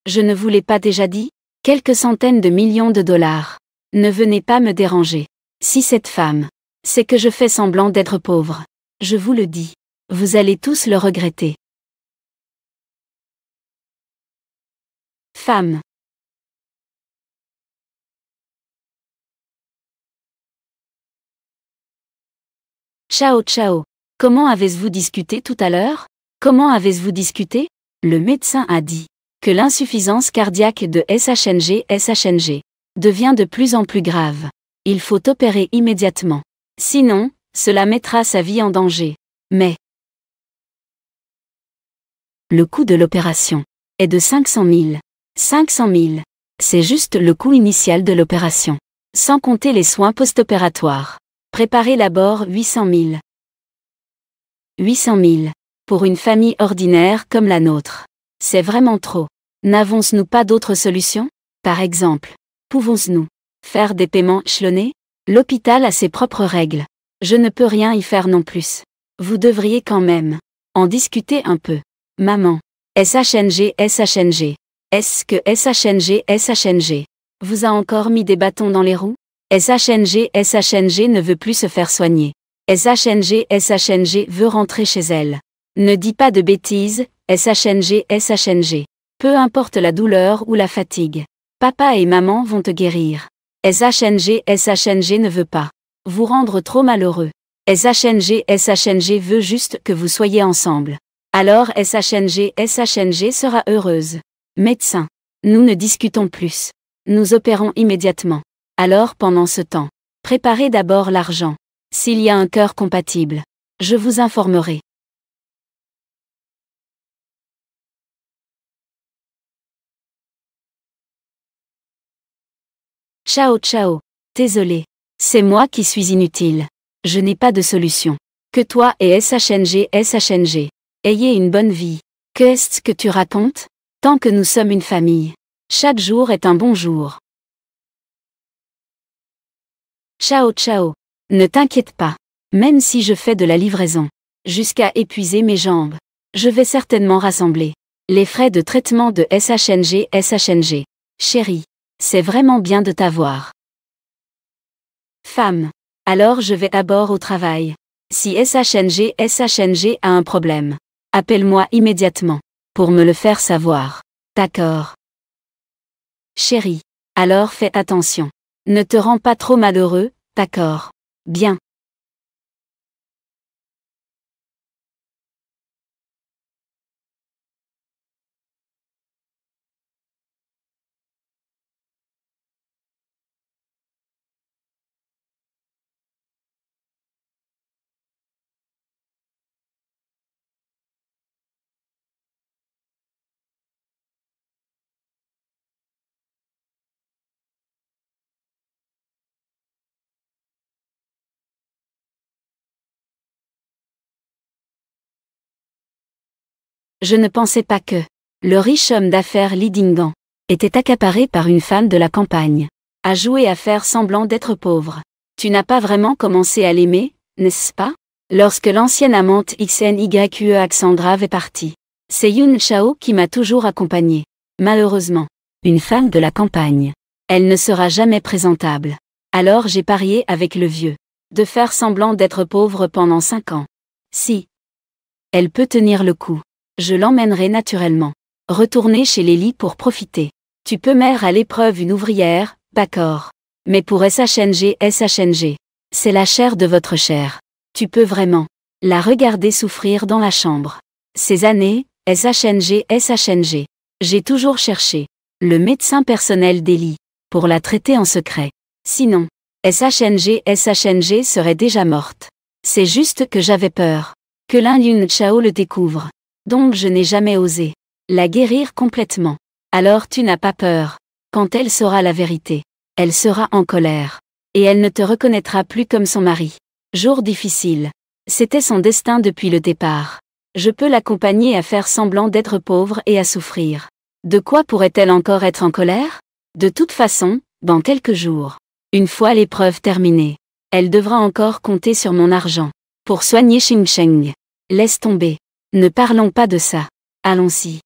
Je ne vous l'ai pas déjà dit? Quelques centaines de millions de dollars. Ne venez pas me déranger. Si cette femme, c'est que je fais semblant d'être pauvre. Je vous le dis. Vous allez tous le regretter. Femme. Ciao ciao. Comment avez-vous discuté tout à l'heure? Comment avez-vous discuté? Le médecin a dit que l'insuffisance cardiaque de SHNG devient de plus en plus grave. Il faut opérer immédiatement. Sinon, cela mettra sa vie en danger. Mais le coût de l'opération est de 500 000. 500 000. C'est juste le coût initial de l'opération. Sans compter les soins post-opératoires. Préparez d'abord 800 000. 800 000. Pour une famille ordinaire comme la nôtre. C'est vraiment trop. N'avons-nous pas d'autres solutions? Par exemple, pouvons-nous faire des paiements échelonnés? L'hôpital a ses propres règles. Je ne peux rien y faire non plus. Vous devriez quand même en discuter un peu. Maman. SHNG. Est-ce que SHNG vous a encore mis des bâtons dans les roues? SHNG ne veut plus se faire soigner. SHNG veut rentrer chez elle. Ne dis pas de bêtises, SHNG. Peu importe la douleur ou la fatigue. Papa et maman vont te guérir. SHNG ne veut pas vous rendre trop malheureux. SHNG veut juste que vous soyez ensemble. Alors SHNG sera heureuse. Médecin. Nous ne discutons plus. Nous opérons immédiatement. Alors pendant ce temps, préparez d'abord l'argent. S'il y a un cœur compatible, je vous informerai. Ciao ciao. Désolé. C'est moi qui suis inutile. Je n'ai pas de solution. Que toi et SHNG ayez une bonne vie. Qu'est-ce que tu racontes? Tant que nous sommes une famille. Chaque jour est un bon jour. Ciao ciao. Ne t'inquiète pas. Même si je fais de la livraison, jusqu'à épuiser mes jambes, je vais certainement rassembler les frais de traitement de SHNG. Chérie, c'est vraiment bien de t'avoir. Femme. Alors je vais d'abord au travail. Si SHNG a un problème, appelle-moi immédiatement, pour me le faire savoir. D'accord. Chérie. Alors fais attention. Ne te rends pas trop malheureux, d'accord? Bien. Je ne pensais pas que le riche homme d'affaires Lidingan était accaparé par une femme de la campagne. A joué à faire semblant d'être pauvre. Tu n'as pas vraiment commencé à l'aimer, n'est-ce pas? Lorsque l'ancienne amante XNYQE Alexandra est partie. C'est Yun Chao qui m'a toujours accompagnée. Malheureusement, une femme de la campagne. Elle ne sera jamais présentable. Alors j'ai parié avec le vieux de faire semblant d'être pauvre pendant 5 ans. Si elle peut tenir le coup, je l'emmènerai naturellement. Retourner chez Lélie pour profiter. Tu peux mettre à l'épreuve une ouvrière, d'accord. Mais pour SHNG, c'est la chair de votre chair. Tu peux vraiment la regarder souffrir dans la chambre. Ces années, SHNG. J'ai toujours cherché le médecin personnel d'Élie pour la traiter en secret. Sinon, SHNG serait déjà morte. C'est juste que j'avais peur que Yun Chao le découvre. Donc je n'ai jamais osé la guérir complètement. Alors tu n'as pas peur. Quand elle saura la vérité, elle sera en colère. Et elle ne te reconnaîtra plus comme son mari. Jour difficile. C'était son destin depuis le départ. Je peux l'accompagner à faire semblant d'être pauvre et à souffrir. De quoi pourrait-elle encore être en colère? De toute façon, dans quelques jours, une fois l'épreuve terminée, elle devra encore compter sur mon argent pour soigner Xingsheng. Laisse tomber. Ne parlons pas de ça. Allons-y.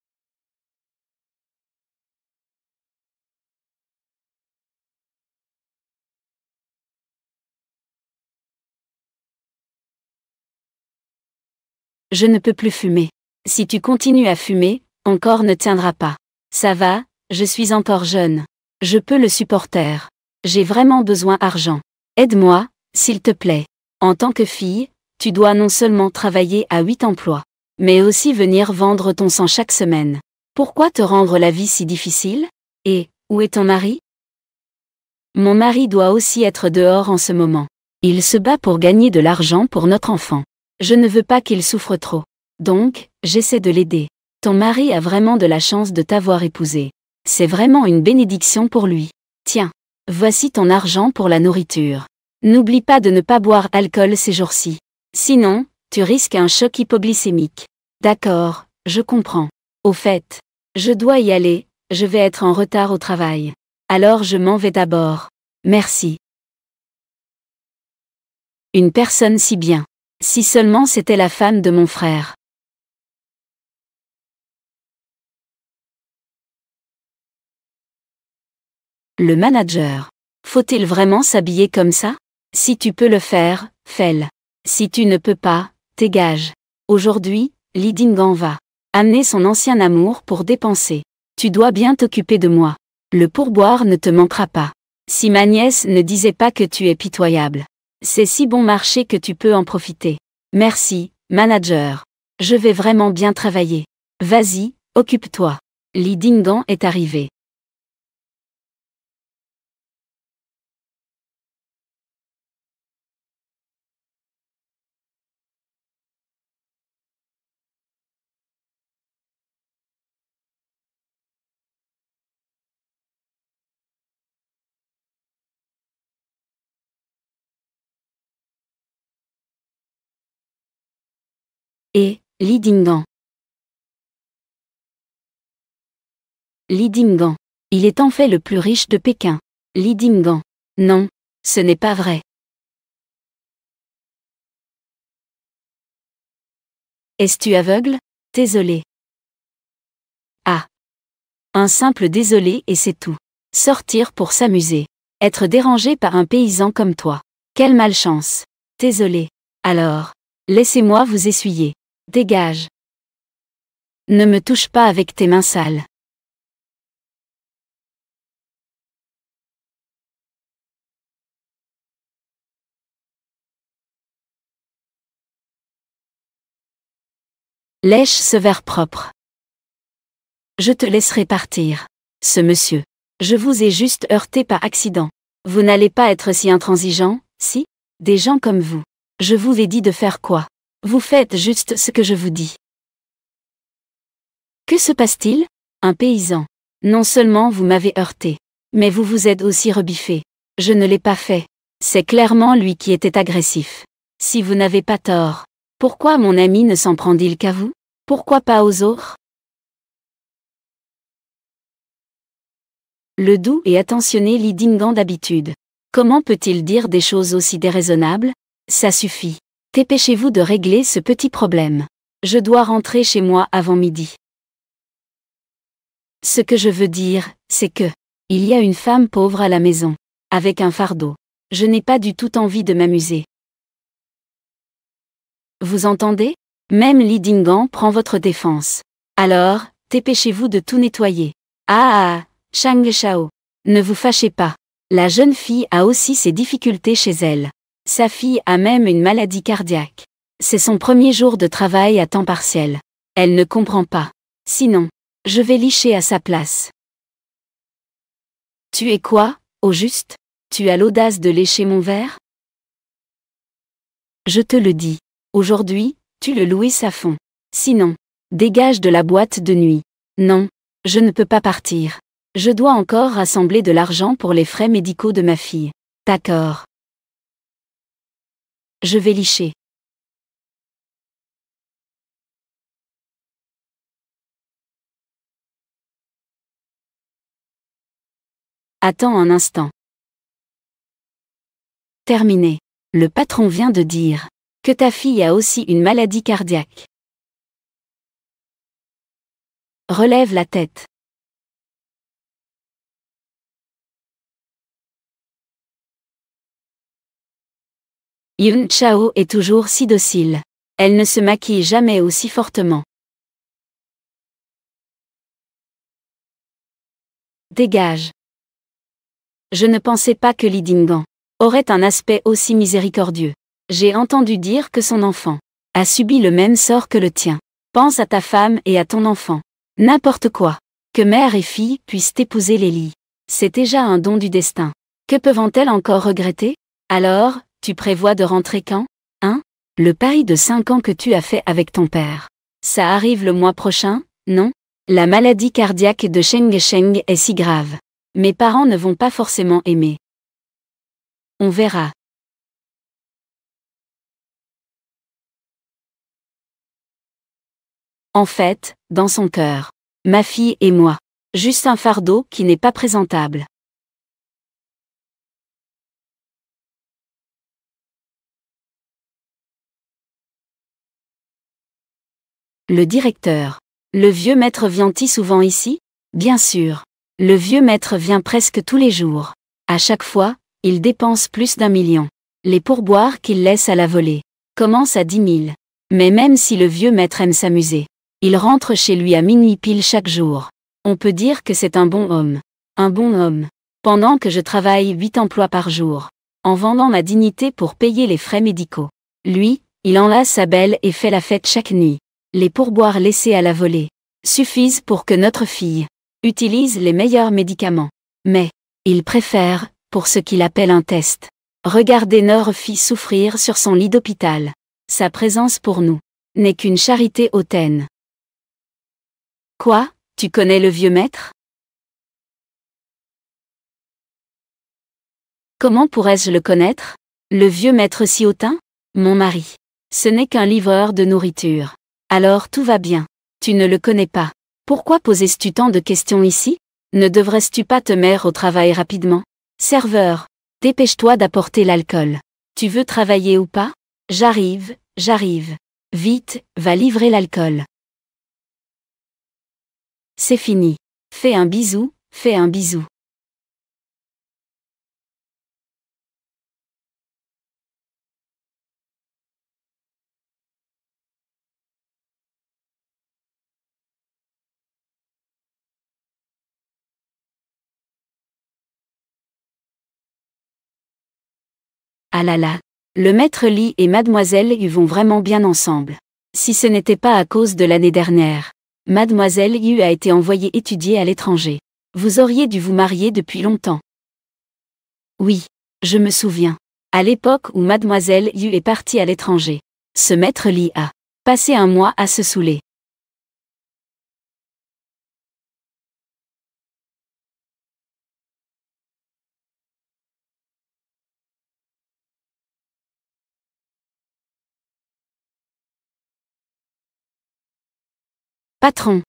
Je ne peux plus fumer. Si tu continues à fumer, ton corps ne tiendra pas. Ça va, je suis encore jeune. Je peux le supporter. J'ai vraiment besoin d'argent. Aide-moi, s'il te plaît. En tant que fille, tu dois non seulement travailler à 8 emplois, mais aussi venir vendre ton sang chaque semaine. Pourquoi te rendre la vie si difficile? Et, où est ton mari? Mon mari doit aussi être dehors en ce moment. Il se bat pour gagner de l'argent pour notre enfant. Je ne veux pas qu'il souffre trop. Donc, j'essaie de l'aider. Ton mari a vraiment de la chance de t'avoir épousé. C'est vraiment une bénédiction pour lui. Tiens, voici ton argent pour la nourriture. N'oublie pas de ne pas boire d'alcool ces jours-ci. Sinon, tu risques un choc hypoglycémique. D'accord, je comprends. Au fait, je dois y aller, je vais être en retard au travail. Alors je m'en vais d'abord. Merci. Une personne si bien. Si seulement c'était la femme de mon frère. Le manager. Faut-il vraiment s'habiller comme ça? Si tu peux le faire, fais-le. Si tu ne peux pas, dégage. Aujourd'hui, Li Dingan va amener son ancien amour pour dépenser. Tu dois bien t'occuper de moi. Le pourboire ne te manquera pas. Si ma nièce ne disait pas que tu es pitoyable. C'est si bon marché que tu peux en profiter. Merci, manager. Je vais vraiment bien travailler. Vas-y, occupe-toi. Li Dingan est arrivé. Et, Li Dingan. Li Dingan. Il est en fait le plus riche de Pékin. Li Dingan. Non, ce n'est pas vrai. Es-tu aveugle? Désolé. Ah. Un simple désolé et c'est tout. Sortir pour s'amuser. Être dérangé par un paysan comme toi. Quelle malchance. Désolé. Alors, laissez-moi vous essuyer. Dégage. Ne me touche pas avec tes mains sales. Lèche ce verre propre. Je te laisserai partir. Ce monsieur. Je vous ai juste heurté par accident. Vous n'allez pas être si intransigeant, si? Des gens comme vous. Je vous ai dit de faire quoi? Vous faites juste ce que je vous dis. Que se passe-t-il? Un paysan. Non seulement vous m'avez heurté, mais vous vous êtes aussi rebiffé. Je ne l'ai pas fait. C'est clairement lui qui était agressif. Si vous n'avez pas tort, pourquoi mon ami ne s'en prend-il qu'à vous? Pourquoi pas aux autres? Le doux et attentionné Li Dingan d'habitude. Comment peut-il dire des choses aussi déraisonnables? Ça suffit. Dépêchez-vous de régler ce petit problème. Je dois rentrer chez moi avant midi. Ce que je veux dire, c'est que, il y a une femme pauvre à la maison, avec un fardeau. Je n'ai pas du tout envie de m'amuser. Vous entendez? Même Li Dingan prend votre défense. Alors, dépêchez-vous de tout nettoyer. Ah, Chang Shao. Ne vous fâchez pas. La jeune fille a aussi ses difficultés chez elle. Sa fille a même une maladie cardiaque. C'est son premier jour de travail à temps partiel. Elle ne comprend pas. Sinon, je vais licher à sa place. Tu es quoi, au juste? Tu as l'audace de lécher mon verre? Je te le dis. Aujourd'hui, tu le louis à fond. Sinon, dégage de la boîte de nuit. Non, je ne peux pas partir. Je dois encore rassembler de l'argent pour les frais médicaux de ma fille. D'accord. Je vais licher. Attends un instant. Terminé. Le patron vient de dire que ta fille a aussi une maladie cardiaque. Relève la tête. Yun Chao est toujours si docile. Elle ne se maquille jamais aussi fortement. Dégage. Je ne pensais pas que Li Dingan aurait un aspect aussi miséricordieux. J'ai entendu dire que son enfant a subi le même sort que le tien. Pense à ta femme et à ton enfant. N'importe quoi. Que mère et fille puissent épouser les lits. C'est déjà un don du destin. Que peuvent-elles encore regretter? Alors, tu prévois de rentrer quand? Hein? Le pari de 5 ans que tu as fait avec ton père. Ça arrive le mois prochain, non? La maladie cardiaque de Cheng Cheng est si grave. Mes parents ne vont pas forcément aimer. On verra. En fait, dans son cœur. Ma fille et moi. Juste un fardeau qui n'est pas présentable. Le directeur. Le vieux maître vient-il souvent ici? Bien sûr. Le vieux maître vient presque tous les jours. À chaque fois, il dépense plus d'1 million. Les pourboires qu'il laisse à la volée commencent à 10 000. Mais même si le vieux maître aime s'amuser, il rentre chez lui à minuit pile chaque jour. On peut dire que c'est un bon homme. Un bon homme. Pendant que je travaille 8 emplois par jour, en vendant ma dignité pour payer les frais médicaux. Lui, il enlace sa belle et fait la fête chaque nuit. Les pourboires laissés à la volée suffisent pour que notre fille utilise les meilleurs médicaments. Mais, il préfère, pour ce qu'il appelle un test, regarder notre fille souffrir sur son lit d'hôpital. Sa présence pour nous n'est qu'une charité hautaine. Quoi, tu connais le vieux maître? Comment pourrais-je le connaître? Le vieux maître si hautain? Mon mari. Ce n'est qu'un livreur de nourriture. Alors tout va bien. Tu ne le connais pas. Pourquoi poses-tu tant de questions ici? Ne devrais-tu pas te mettre au travail rapidement? Serveur, dépêche-toi d'apporter l'alcool. Tu veux travailler ou pas? J'arrive, j'arrive. Vite, va livrer l'alcool. C'est fini. Fais un bisou, fais un bisou. Ah là là. Le maître Li et Mademoiselle Yu vont vraiment bien ensemble. Si ce n'était pas à cause de l'année dernière. Mademoiselle Yu a été envoyée étudier à l'étranger. Vous auriez dû vous marier depuis longtemps. Oui, je me souviens. À l'époque où Mademoiselle Yu est partie à l'étranger. Ce maître Li a passé un mois à se saouler. Patron.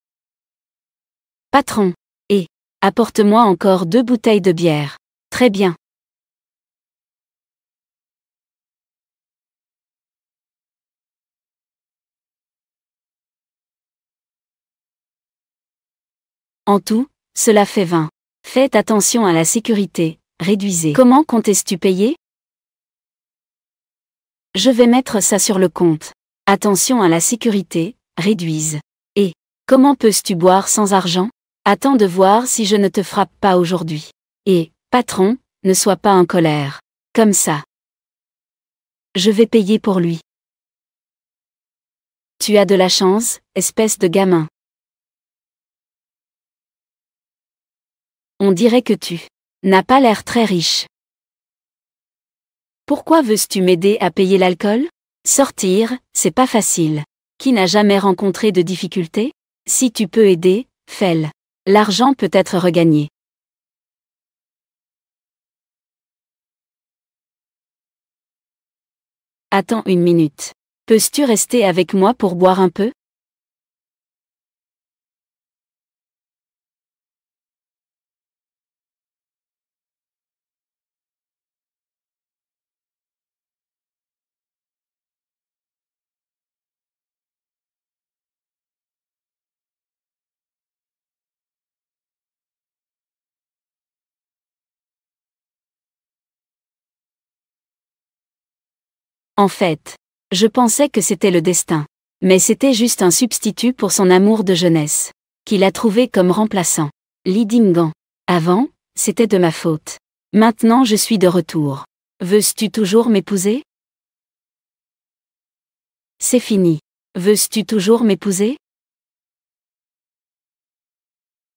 Patron. Et, apporte-moi encore 2 bouteilles de bière. Très bien. En tout, cela fait 20. Faites attention à la sécurité, réduisez. Comment comptes-tu payer? Je vais mettre ça sur le compte. Attention à la sécurité, réduise. Et, comment peux-tu boire sans argent? Attends de voir si je ne te frappe pas aujourd'hui. Et, patron, ne sois pas en colère. Comme ça. Je vais payer pour lui. Tu as de la chance, espèce de gamin. On dirait que tu n'as pas l'air très riche. Pourquoi veux-tu m'aider à payer l'alcool? Sortir, c'est pas facile. Qui n'a jamais rencontré de difficultés? Si tu peux aider, fais-le. L'argent peut être regagné. Attends une minute. Peux-tu rester avec moi pour boire un peu? En fait, Je pensais que c'était le destin. Mais c'était juste un substitut pour son amour de jeunesse. Qu'il a trouvé comme remplaçant. Li Dingan. Avant, c'était de ma faute. Maintenant je suis de retour. Veux-tu toujours m'épouser? C'est fini. Veux-tu toujours m'épouser?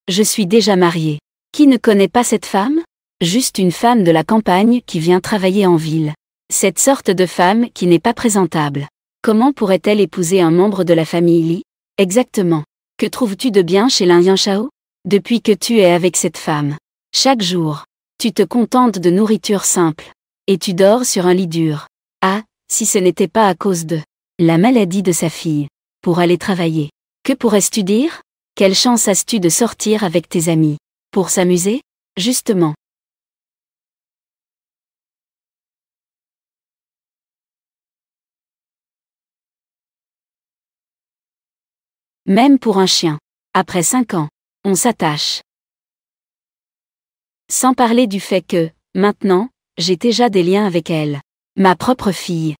Je suis déjà mariée. Qui ne connaît pas cette femme? Juste une femme de la campagne qui vient travailler en ville. Cette sorte de femme qui n'est pas présentable. Comment pourrait-elle épouser un membre de la famille Li? Exactement. Que trouves-tu de bien chez Lin Yanshao? Depuis que tu es avec cette femme. Chaque jour. Tu te contentes de nourriture simple. Et tu dors sur un lit dur. Ah, si ce n'était pas à cause de la maladie de sa fille. Pour aller travailler. Que pourrais-tu dire? Quelle chance as-tu de sortir avec tes amis? Pour s'amuser? Justement. Même pour un chien. Après 5 ans, on s'attache. Sans parler du fait que, maintenant, j'ai déjà des liens avec elle. Ma propre fille.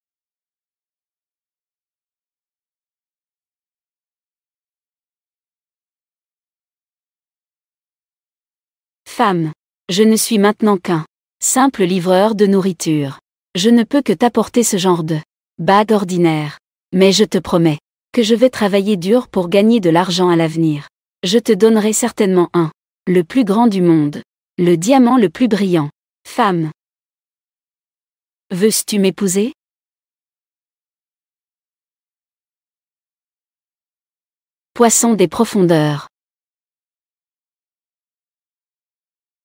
Femme. Je ne suis maintenant qu'un simple livreur de nourriture. Je ne peux que t'apporter ce genre de bague ordinaire. Mais je te promets que je vais travailler dur pour gagner de l'argent à l'avenir. Je te donnerai certainement le plus grand du monde. Le diamant le plus brillant. Femme. Veux-tu m'épouser? Poisson des profondeurs.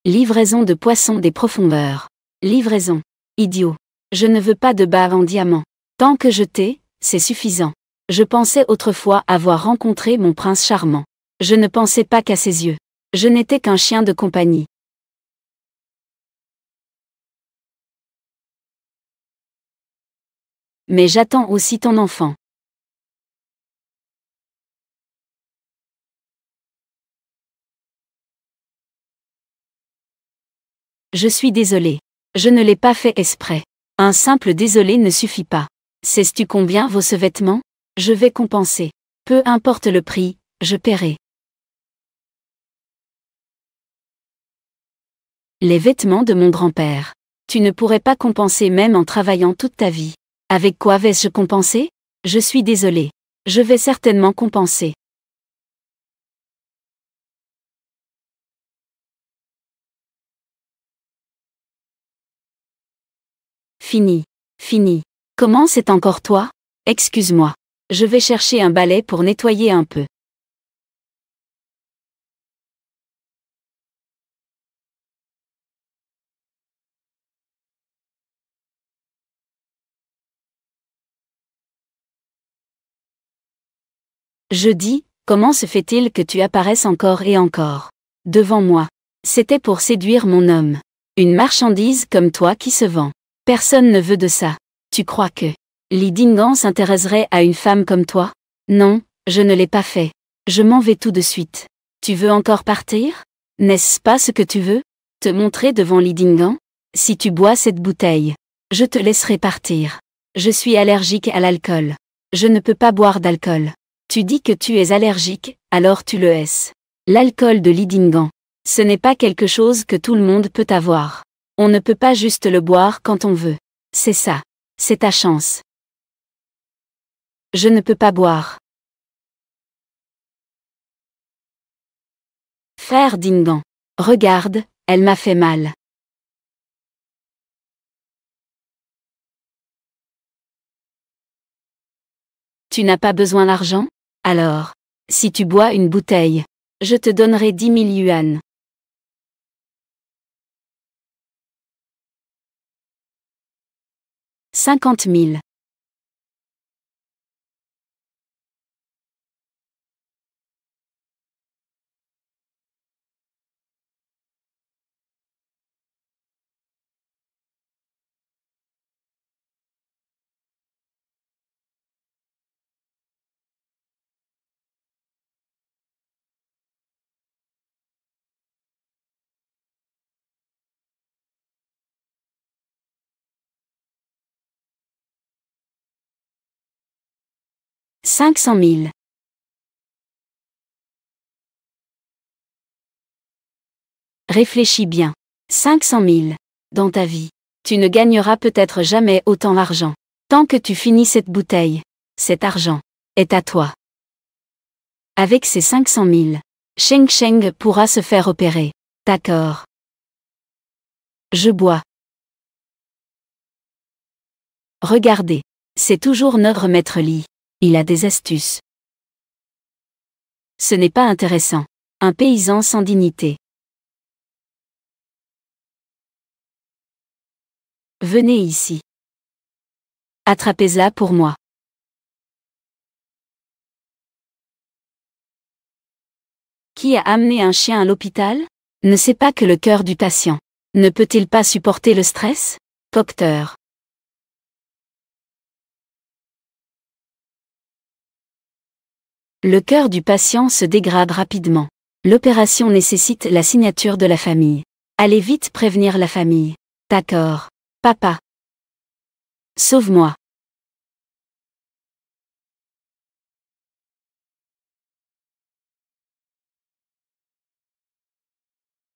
Livraison de poissons des profondeurs. Livraison. Idiot. Je ne veux pas de bave en diamant. Tant que je t'ai, c'est suffisant. Je pensais autrefois avoir rencontré mon prince charmant. Je ne pensais pas qu'à ses yeux. Je n'étais qu'un chien de compagnie. Mais j'attends aussi ton enfant. Je suis désolé. Je ne l'ai pas fait exprès. Un simple désolé ne suffit pas. Sais-tu combien vaut ce vêtement? Je vais compenser. Peu importe le prix, je paierai. Les vêtements de mon grand-père. Tu ne pourrais pas compenser même en travaillant toute ta vie. Avec quoi vais-je compenser? Je suis désolé. Je vais certainement compenser. Fini. Fini. Comment c'est encore toi? Excuse-moi. Je vais chercher un balai pour nettoyer un peu. Je dis, comment se fait-il que tu apparaisses encore et encore devant moi? C'était pour séduire mon homme. Une marchandise comme toi qui se vend. Personne ne veut de ça. Tu crois que Li Dingan s'intéresserait à une femme comme toi? Non, je ne l'ai pas fait. Je m'en vais tout de suite. Tu veux encore partir? N'est-ce pas ce que tu veux? Te montrer devant Li Dingan? Si tu bois cette bouteille, je te laisserai partir. Je suis allergique à l'alcool. Je ne peux pas boire d'alcool. Tu dis que tu es allergique, alors tu le es. L'alcool de Li Dingan. Ce n'est pas quelque chose que tout le monde peut avoir. On ne peut pas juste le boire quand on veut. C'est ça. C'est ta chance. Je ne peux pas boire. Frère Dingan. Regarde, elle m'a fait mal. Tu n'as pas besoin d'argent? Alors, si tu bois une bouteille, je te donnerai 10 000 yuan. 50 000. 500 000. Réfléchis bien. 500 000. Dans ta vie, tu ne gagneras peut-être jamais autant d'argent. Tant que tu finis cette bouteille, cet argent est à toi. Avec ces 500 000, Sheng Sheng pourra se faire opérer. D'accord. Je bois. Regardez. C'est toujours notre maître Li. Il a des astuces. Ce n'est pas intéressant. Un paysan sans dignité. Venez ici. Attrapez-la pour moi. Qui a amené un chien à l'hôpital? Ne sait pas que le cœur du patient ne peut-il pas supporter le stress? Docteur. Le cœur du patient se dégrade rapidement. L'opération nécessite la signature de la famille. Allez vite prévenir la famille. D'accord. Papa. Sauve-moi.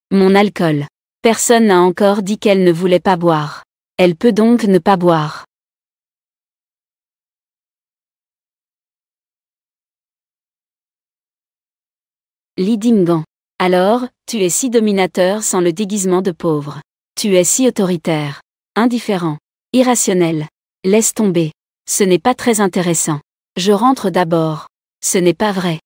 Mon alcool. Personne n'a encore dit qu'elle ne voulait pas boire. Elle peut donc ne pas boire. Li Dingan. Alors, tu es si dominateur sans le déguisement de pauvre. Tu es si autoritaire. Indifférent. Irrationnel. Laisse tomber. Ce n'est pas très intéressant. Je rentre d'abord. Ce n'est pas vrai.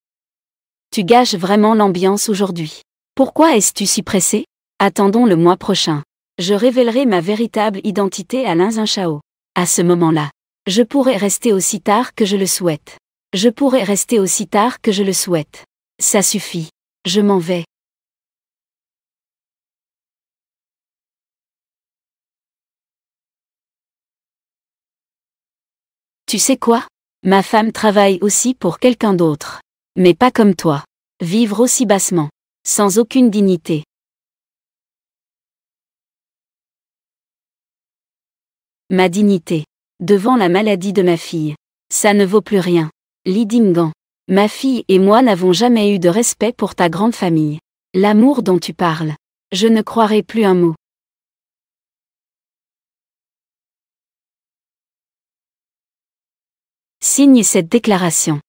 Tu gâches vraiment l'ambiance aujourd'hui. Pourquoi es-tu si pressé? Attendons le mois prochain. Je révélerai ma véritable identité à Lin Zhenshao. À ce moment-là, je pourrai rester aussi tard que je le souhaite. Je pourrai rester aussi tard que je le souhaite. Ça suffit. Je m'en vais. Tu sais quoi? Ma femme travaille aussi pour quelqu'un d'autre. Mais pas comme toi. Vivre aussi bassement. Sans aucune dignité. Ma dignité. Devant la maladie de ma fille. Ça ne vaut plus rien. Li Dingan. Ma fille et moi n'avons jamais eu de respect pour ta grande famille. L'amour dont tu parles. Je ne croirai plus un mot. Signe cette déclaration.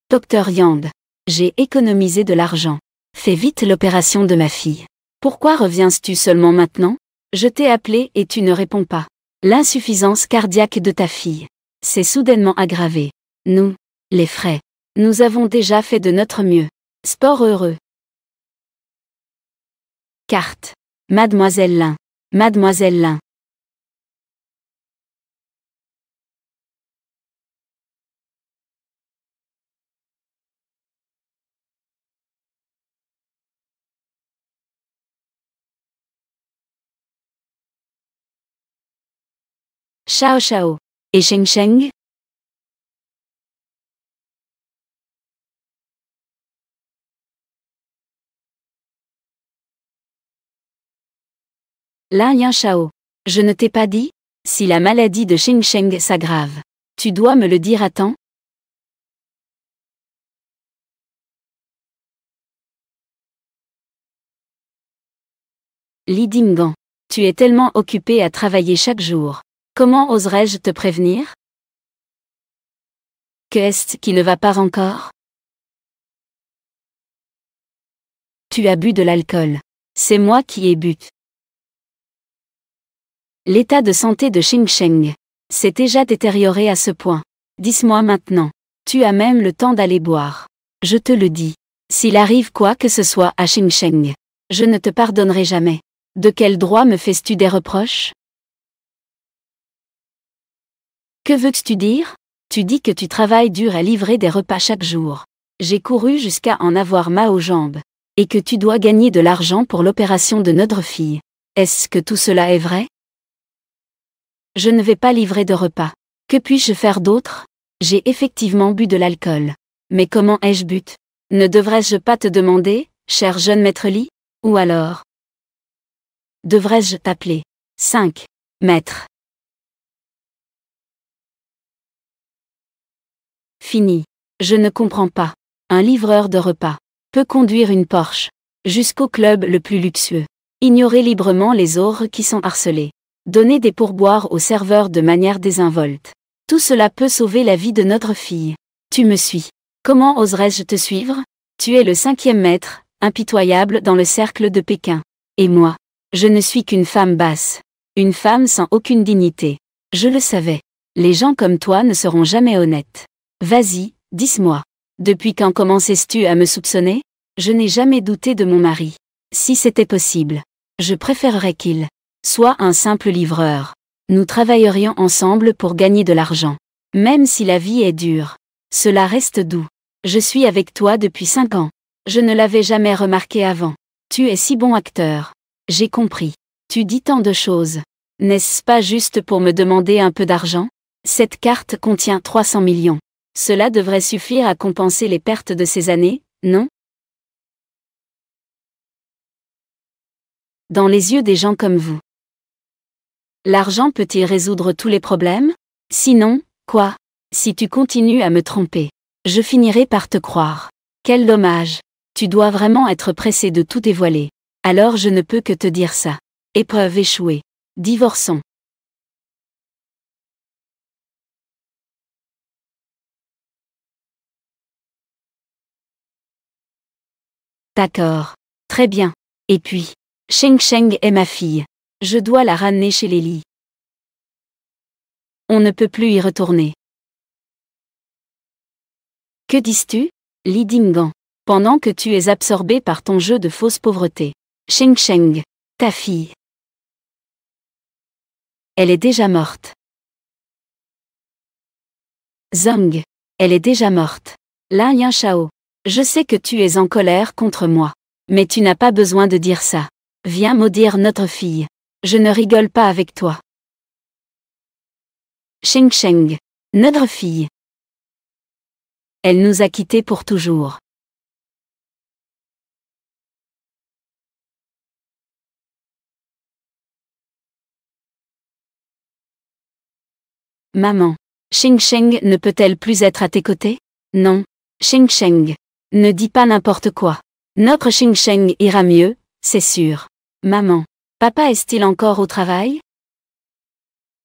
Docteur Yang. J'ai économisé de l'argent. Fais vite l'opération de ma fille. Pourquoi reviens-tu seulement maintenant? Je t'ai appelé et tu ne réponds pas. L'insuffisance cardiaque de ta fille s'est soudainement aggravée. Nous, les frais, nous avons déjà fait de notre mieux. Sport heureux. Carte. Mademoiselle Lin. Mademoiselle Lin. Chao Chao. Et Sheng Sheng? Lin Yan Shao. Je ne t'ai pas dit? Si la maladie de Sheng Sheng s'aggrave, tu dois me le dire à temps? Li Dingan. Tu es tellement occupé à travailler chaque jour. Comment oserais-je te prévenir? Qu'est-ce qui ne va pas encore? Tu as bu de l'alcool. C'est moi qui ai bu. L'état de santé de Sheng Sheng s'est déjà détérioré à ce point. Dis-moi maintenant. Tu as même le temps d'aller boire. Je te le dis. S'il arrive quoi que ce soit à Sheng Sheng, je ne te pardonnerai jamais. De quel droit me fais-tu des reproches? Que veux-tu dire? Tu dis que tu travailles dur à livrer des repas chaque jour. J'ai couru jusqu'à en avoir mal aux jambes. Et que tu dois gagner de l'argent pour l'opération de notre fille. Est-ce que tout cela est vrai? Je ne vais pas livrer de repas. Que puis-je faire d'autre? J'ai effectivement bu de l'alcool. Mais comment ai-je bu? Ne devrais-je pas te demander, cher jeune maître Li? Ou alors? Devrais-je t'appeler 5 maître? Fini. Je ne comprends pas. Un livreur de repas peut conduire une Porsche jusqu'au club le plus luxueux. Ignorer librement les autres qui sont harcelés. Donner des pourboires aux serveurs de manière désinvolte. Tout cela peut sauver la vie de notre fille. Tu me suis. Comment oserais-je te suivre? Tu es le 5e maître, impitoyable dans le cercle de Pékin. Et moi, je ne suis qu'une femme basse. Une femme sans aucune dignité. Je le savais. Les gens comme toi ne seront jamais honnêtes. Vas-y, dis-moi. Depuis quand commençais-tu à me soupçonner? Je n'ai jamais douté de mon mari. Si c'était possible, je préférerais qu'il soit un simple livreur. Nous travaillerions ensemble pour gagner de l'argent. Même si la vie est dure, cela reste doux. Je suis avec toi depuis 5 ans. Je ne l'avais jamais remarqué avant. Tu es si bon acteur. J'ai compris. Tu dis tant de choses. N'est-ce pas juste pour me demander un peu d'argent? Cette carte contient 300 millions. Cela devrait suffire à compenser les pertes de ces années, non? Dans les yeux des gens comme vous. L'argent peut-il résoudre tous les problèmes? Sinon, quoi? Si tu continues à me tromper, je finirai par te croire. Quel dommage. Tu dois vraiment être pressé de tout dévoiler. Alors je ne peux que te dire ça. Épreuve échouée. Divorçons. D'accord. Très bien. Et puis, Sheng Sheng est ma fille. Je dois la ramener chez les Li. On ne peut plus y retourner. Que dis-tu, Li Dingan? Pendant que tu es absorbé par ton jeu de fausse pauvreté. Sheng Sheng, ta fille. Elle est déjà morte. Zhang, elle est déjà morte. Lin Yanshao, je sais que tu es en colère contre moi. Mais tu n'as pas besoin de dire ça. Viens maudire notre fille. Je ne rigole pas avec toi. Sheng Sheng, notre fille. Elle nous a quittés pour toujours. Maman, Sheng Sheng ne peut-elle plus être à tes côtés? Non. Sheng Sheng, ne dis pas n'importe quoi. Notre Sheng Sheng ira mieux, c'est sûr. Maman, papa est-il encore au travail?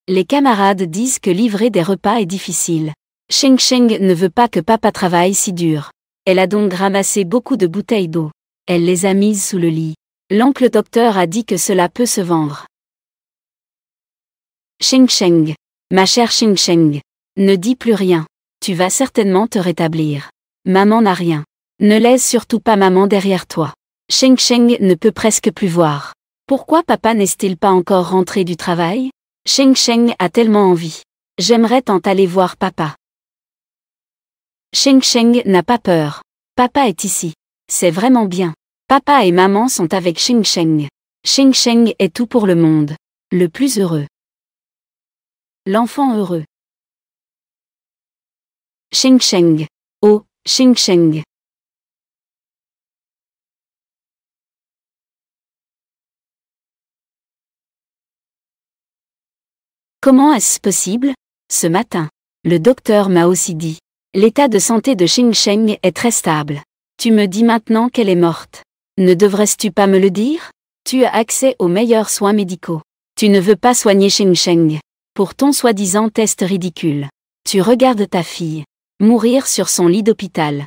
Les camarades disent que livrer des repas est difficile. Sheng Sheng ne veut pas que papa travaille si dur. Elle a donc ramassé beaucoup de bouteilles d'eau. Elle les a mises sous le lit. L'oncle docteur a dit que cela peut se vendre. Sheng Sheng, ma chère Sheng Sheng, ne dis plus rien. Tu vas certainement te rétablir. Maman n'a rien. Ne laisse surtout pas maman derrière toi. Sheng Sheng ne peut presque plus voir. Pourquoi papa n'est-il pas encore rentré du travail? Sheng Sheng a tellement envie. J'aimerais tant aller voir papa. Sheng Sheng n'a pas peur. Papa est ici. C'est vraiment bien. Papa et maman sont avec Sheng Sheng. Sheng Sheng est tout pour le monde. Le plus heureux. L'enfant heureux. Sheng Sheng. Oh, Sheng Sheng. Comment est-ce possible? Ce matin, le docteur m'a aussi dit. L'état de santé de Sheng Sheng est très stable. Tu me dis maintenant qu'elle est morte. Ne devrais-tu pas me le dire? Tu as accès aux meilleurs soins médicaux. Tu ne veux pas soigner Sheng Sheng. Pour ton soi-disant test ridicule. Tu regardes ta fille mourir sur son lit d'hôpital.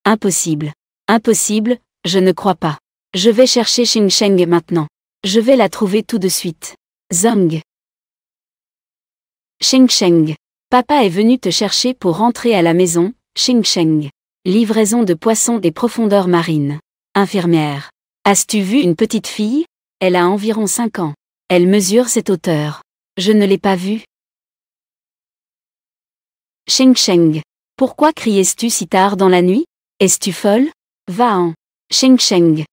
Impossible. Impossible, je ne crois pas. Je vais chercher Sheng Sheng maintenant. Je vais la trouver tout de suite. Zhang. Sheng Sheng. Papa est venu te chercher pour rentrer à la maison, Sheng Sheng. Livraison de poissons des profondeurs marines. Infirmière. As-tu vu une petite fille? Elle a environ 5 ans. Elle mesure cette hauteur. Je ne l'ai pas vue. Sheng Sheng. Pourquoi criais-tu si tard dans la nuit? Es-tu folle? Va-en. Sheng Sheng.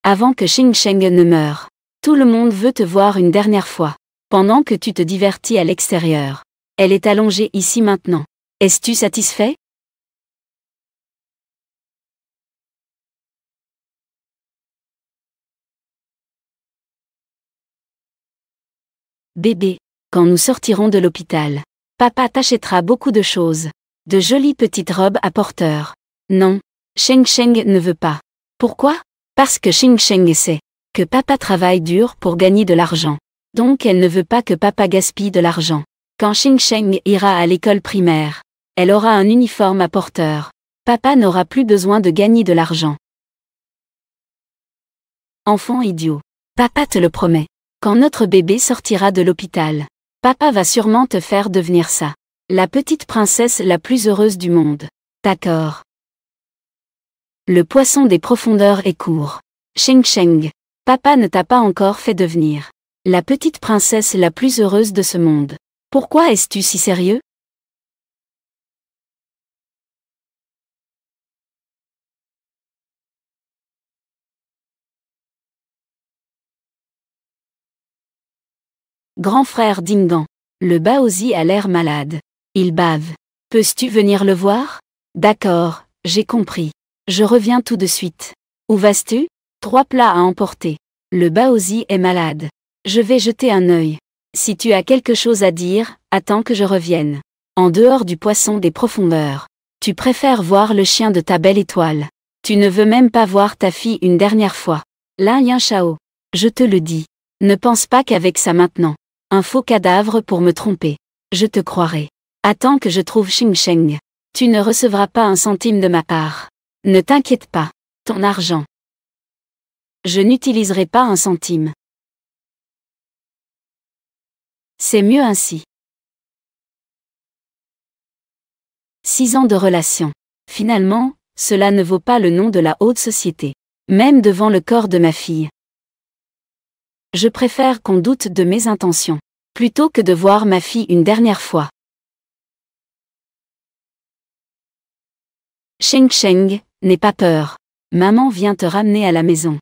Avant que Sheng Sheng ne meure. Tout le monde veut te voir une dernière fois. Pendant que tu te divertis à l'extérieur. Elle est allongée ici maintenant. Es-tu satisfait? Bébé, quand nous sortirons de l'hôpital, papa t'achètera beaucoup de choses. De jolies petites robes à porteurs. Non, Sheng Sheng ne veut pas. Pourquoi? Parce que Sheng Sheng sait que papa travaille dur pour gagner de l'argent. Donc elle ne veut pas que papa gaspille de l'argent. Quand Sheng Sheng ira à l'école primaire, elle aura un uniforme à porteurs. Papa n'aura plus besoin de gagner de l'argent. Enfant idiot. Papa te le promet. Quand notre bébé sortira de l'hôpital, papa va sûrement te faire devenir ça. La petite princesse la plus heureuse du monde. D'accord. Le poisson des profondeurs est court. Sheng Sheng. Papa ne t'a pas encore fait devenir la petite princesse la plus heureuse de ce monde. Pourquoi es-tu si sérieux? Grand frère Dingan. Le Baozi a l'air malade. Il bave. Peux-tu venir le voir? D'accord, j'ai compris. Je reviens tout de suite. Où vas-tu? 3 plats à emporter. Le Baozi est malade. Je vais jeter un œil. Si tu as quelque chose à dire, attends que je revienne. En dehors du poisson des profondeurs. Tu préfères voir le chien de ta belle étoile. Tu ne veux même pas voir ta fille une dernière fois. Lin Yan Shao. Je te le dis. Ne pense pas qu'avec ça maintenant. Un faux cadavre pour me tromper. Je te croirai. Attends que je trouve Sheng Sheng. Tu ne recevras pas un centime de ma part. Ne t'inquiète pas. Ton argent. Je n'utiliserai pas un centime. C'est mieux ainsi. 6 ans de relation. Finalement, cela ne vaut pas le nom de la haute société. Même devant le corps de ma fille. Je préfère qu'on doute de mes intentions, plutôt que de voir ma fille une dernière fois. Sheng Sheng, n'aie pas peur. Maman vient te ramener à la maison.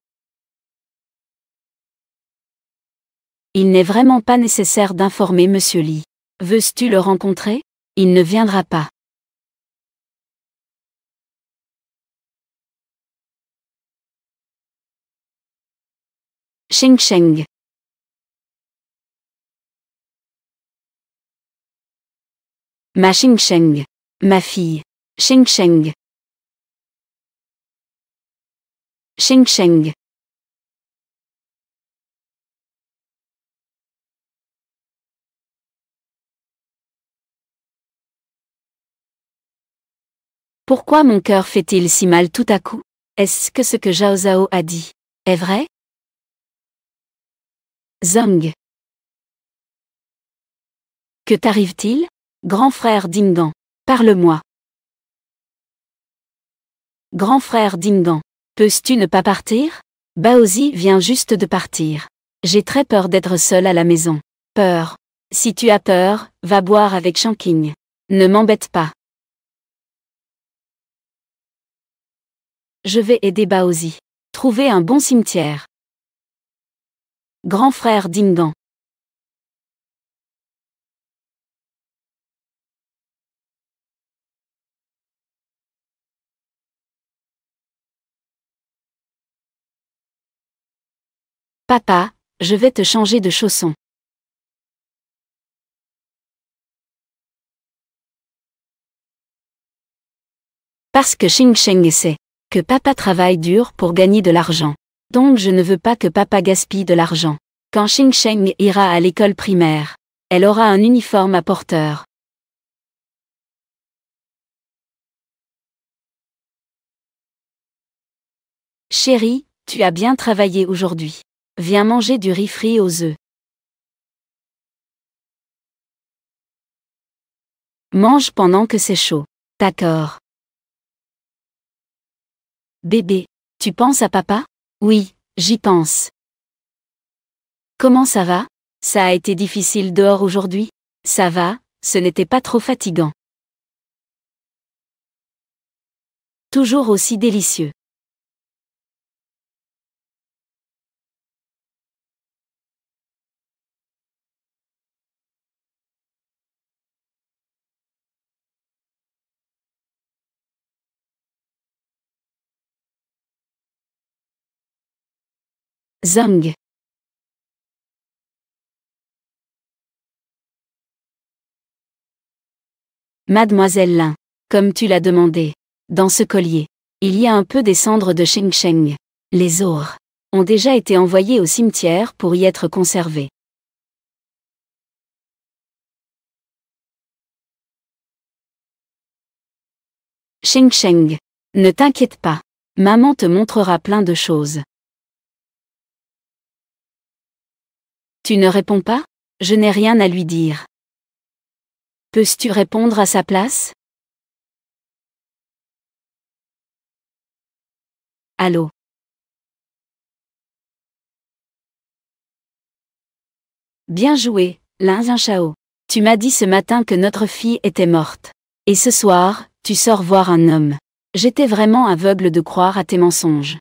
Il n'est vraiment pas nécessaire d'informer Monsieur Li. Veux-tu le rencontrer? Il ne viendra pas. Sheng Sheng. Ma Sheng Sheng. Ma fille. Sheng Sheng. Sheng Sheng. Pourquoi mon cœur fait-il si mal tout à coup? Est-ce que ce que Zhao Zhao a dit est vrai? Zong. Que t'arrive-t-il? Grand frère Dingan. Parle-moi. Grand frère Dingan. Peux-tu ne pas partir? Baozi vient juste de partir. J'ai très peur d'être seule à la maison. Peur. Si tu as peur, va boire avec Shanking. Ne m'embête pas. Je vais aider Baozi. Trouver un bon cimetière. Grand frère Dingan. Papa, je vais te changer de chaussons. Parce que Sheng Sheng sait que papa travaille dur pour gagner de l'argent. Donc je ne veux pas que papa gaspille de l'argent. Quand Sheng Sheng ira à l'école primaire, elle aura un uniforme à porteurs. Chérie, tu as bien travaillé aujourd'hui. Viens manger du riz frit aux œufs. Mange pendant que c'est chaud. D'accord. Bébé, tu penses à papa? Oui, j'y pense. Comment ça va? Ça a été difficile dehors aujourd'hui? Ça va, ce n'était pas trop fatigant. Toujours aussi délicieux. Zong. Mademoiselle Lin, comme tu l'as demandé. Dans ce collier, il y a un peu des cendres de Xingsheng. Les autres ont déjà été envoyés au cimetière pour y être conservés. Xingsheng. Ne t'inquiète pas. Maman te montrera plein de choses. Tu ne réponds pas? Je n'ai rien à lui dire. Peux-tu répondre à sa place? Allô? Bien joué, Lin Yanshao. Tu m'as dit ce matin que notre fille était morte. Et ce soir, tu sors voir un homme. J'étais vraiment aveugle de croire à tes mensonges.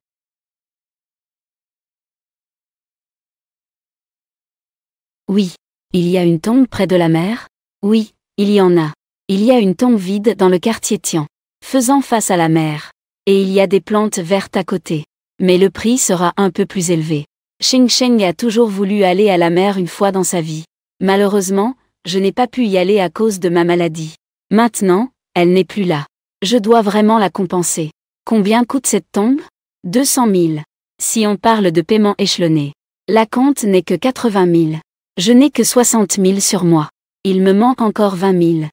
Oui. Il y a une tombe près de la mer? Oui, il y en a. Il y a une tombe vide dans le quartier Tian, faisant face à la mer. Et il y a des plantes vertes à côté. Mais le prix sera un peu plus élevé. Xingsheng a toujours voulu aller à la mer une fois dans sa vie. Malheureusement, je n'ai pas pu y aller à cause de ma maladie. Maintenant, elle n'est plus là. Je dois vraiment la compenser. Combien coûte cette tombe? 200 000. Si on parle de paiement échelonné. La compte n'est que 80 000. Je n'ai que 60 000 sur moi. Il me manque encore 20 000.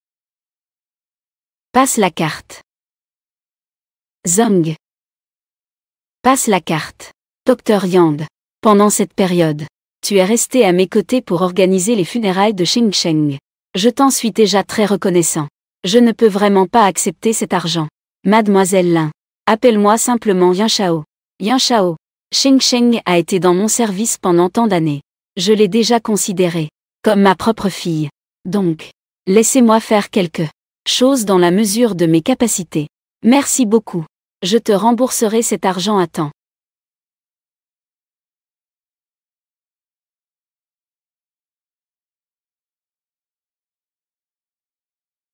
Passe la carte. Zhang. Passe la carte. Dr Yang. Pendant cette période, tu es resté à mes côtés pour organiser les funérailles de Xingsheng. Je t'en suis déjà très reconnaissant. Je ne peux vraiment pas accepter cet argent. Mademoiselle Lin. Appelle-moi simplement Yanshao. Yanshao. Xingsheng a été dans mon service pendant tant d'années. Je l'ai déjà considérée comme ma propre fille. Donc, laissez-moi faire quelque chose dans la mesure de mes capacités. Merci beaucoup. Je te rembourserai cet argent à temps.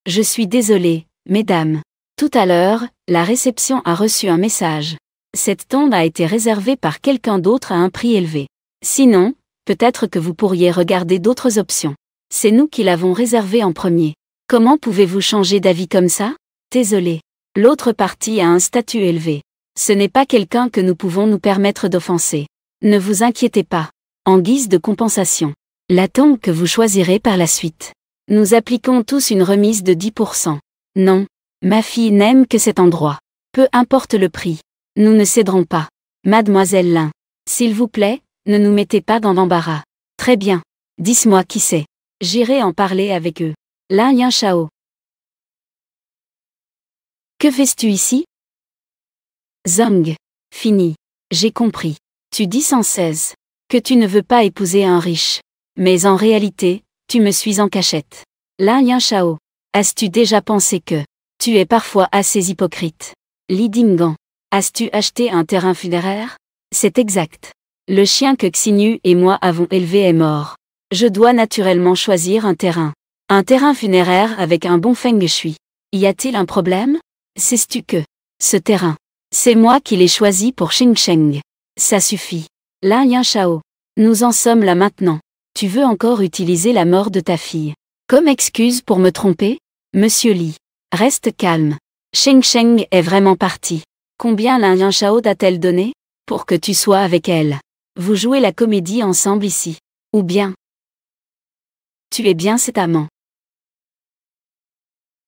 Je suis désolée, mesdames. Tout à l'heure, la réception a reçu un message. Cette tombe a été réservée par quelqu'un d'autre à un prix élevé. Sinon, peut-être que vous pourriez regarder d'autres options. C'est nous qui l'avons réservée en premier. Comment pouvez-vous changer d'avis comme ça? Désolé. L'autre partie a un statut élevé. Ce n'est pas quelqu'un que nous pouvons nous permettre d'offenser. Ne vous inquiétez pas. En guise de compensation, la tombe que vous choisirez par la suite. Nous appliquons tous une remise de 10%. Non. Ma fille n'aime que cet endroit. Peu importe le prix. Nous ne céderons pas. Mademoiselle Lin. S'il vous plaît, ne nous mettez pas dans l'embarras. Très bien. Dis-moi qui c'est. J'irai en parler avec eux. Lin Yanshao. Que fais-tu ici? Zhang. Fini. J'ai compris. Tu dis sans cesse que tu ne veux pas épouser un riche. Mais en réalité, tu me suis en cachette. Lin Yanshao. As-tu déjà pensé que tu es parfois assez hypocrite? Li Dingan. As-tu acheté un terrain funéraire? C'est exact. Le chien que Xinyu et moi avons élevé est mort. Je dois naturellement choisir un terrain. Un terrain funéraire avec un bon feng shui. Y a-t-il un problème? Sais-tu que ce terrain, c'est moi qui l'ai choisi pour Xingsheng. Ça suffit. Lin Yanshao. Nous en sommes là maintenant. Tu veux encore utiliser la mort de ta fille comme excuse pour me tromper? Monsieur Li. Reste calme. Xingsheng est vraiment partie. Combien Lin Yanshao t'a-t-elle donné pour que tu sois avec elle? Vous jouez la comédie ensemble ici. Ou bien tu es bien cet amant.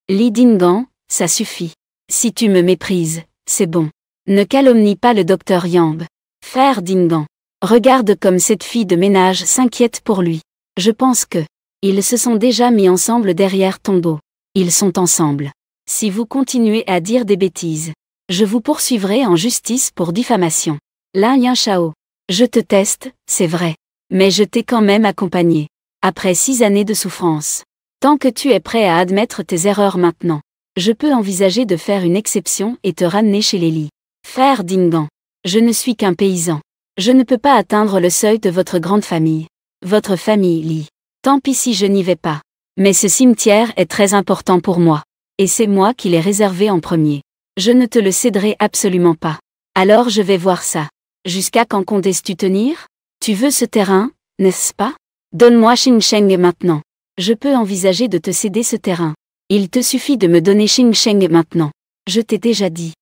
Li Dingan, ça suffit. Si tu me méprises, c'est bon. Ne calomnie pas le docteur Yang. Frère Dingan. Regarde comme cette fille de ménage s'inquiète pour lui. Je pense que ils se sont déjà mis ensemble derrière ton dos. Ils sont ensemble. Si vous continuez à dire des bêtises, je vous poursuivrai en justice pour diffamation. Lin Yanshao. Je te teste, c'est vrai. Mais je t'ai quand même accompagné. Après 6 années de souffrance. Tant que tu es prêt à admettre tes erreurs maintenant, je peux envisager de faire une exception et te ramener chez les Li. Frère Dingan. Je ne suis qu'un paysan. Je ne peux pas atteindre le seuil de votre grande famille. Votre famille Li. Tant pis si je n'y vais pas. Mais ce cimetière est très important pour moi. Et c'est moi qui l'ai réservé en premier. Je ne te le céderai absolument pas. Alors je vais voir ça. Jusqu'à quand comptes-tu tenir? Tu veux ce terrain, n'est-ce pas? Donne-moi Xingsheng maintenant. Je peux envisager de te céder ce terrain. Il te suffit de me donner Xing Sheng maintenant. Je t'ai déjà dit.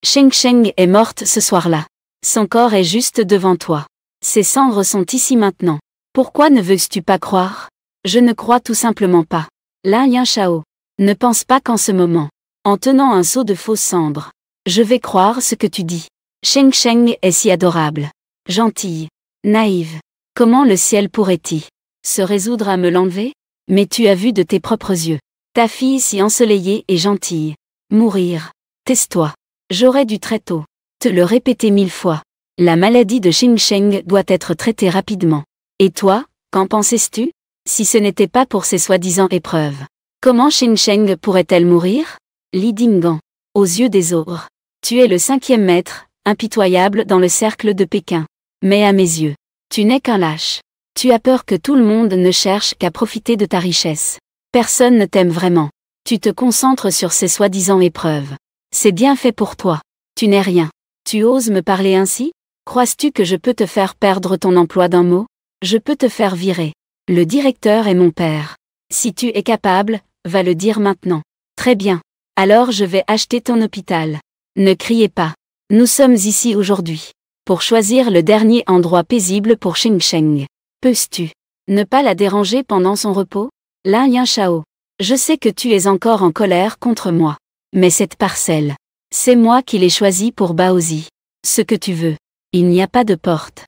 Xing Sheng est morte ce soir-là. Son corps est juste devant toi. Ses cendres sont ici maintenant. Pourquoi ne veux-tu pas croire? Je ne crois tout simplement pas. Lin Yanshao. Ne pense pas qu'en ce moment, en tenant un seau de fausses cendres, je vais croire ce que tu dis. Xing Sheng est si adorable, gentille, naïve. Comment le ciel pourrait-il se résoudre à me l'enlever? Mais tu as vu de tes propres yeux. Ta fille si ensoleillée et gentille. Mourir. Tais-toi. J'aurais dû très tôt te le répéter 1000 fois. La maladie de Xing Sheng doit être traitée rapidement. Et toi, qu'en pensais-tu? Si ce n'était pas pour ces soi-disant épreuves, comment Xing Sheng pourrait-elle mourir? Li Dingan. Aux yeux des autres, tu es le 5e maître, impitoyable dans le cercle de Pékin. Mais à mes yeux, tu n'es qu'un lâche. Tu as peur que tout le monde ne cherche qu'à profiter de ta richesse. Personne ne t'aime vraiment. Tu te concentres sur ces soi-disant épreuves. C'est bien fait pour toi. Tu n'es rien. Tu oses me parler ainsi? Crois-tu que je peux te faire perdre ton emploi d'un mot? Je peux te faire virer. Le directeur est mon père. Si tu es capable, va le dire maintenant. Très bien. Alors je vais acheter ton hôpital. Ne criez pas. Nous sommes ici aujourd'hui pour choisir le dernier endroit paisible pour Xing Sheng. Peux-tu ne pas la déranger pendant son repos? Lin Yanshao. Je sais que tu es encore en colère contre moi. Mais cette parcelle, c'est moi qui l'ai choisie pour Baozi. Ce que tu veux. Il n'y a pas de porte.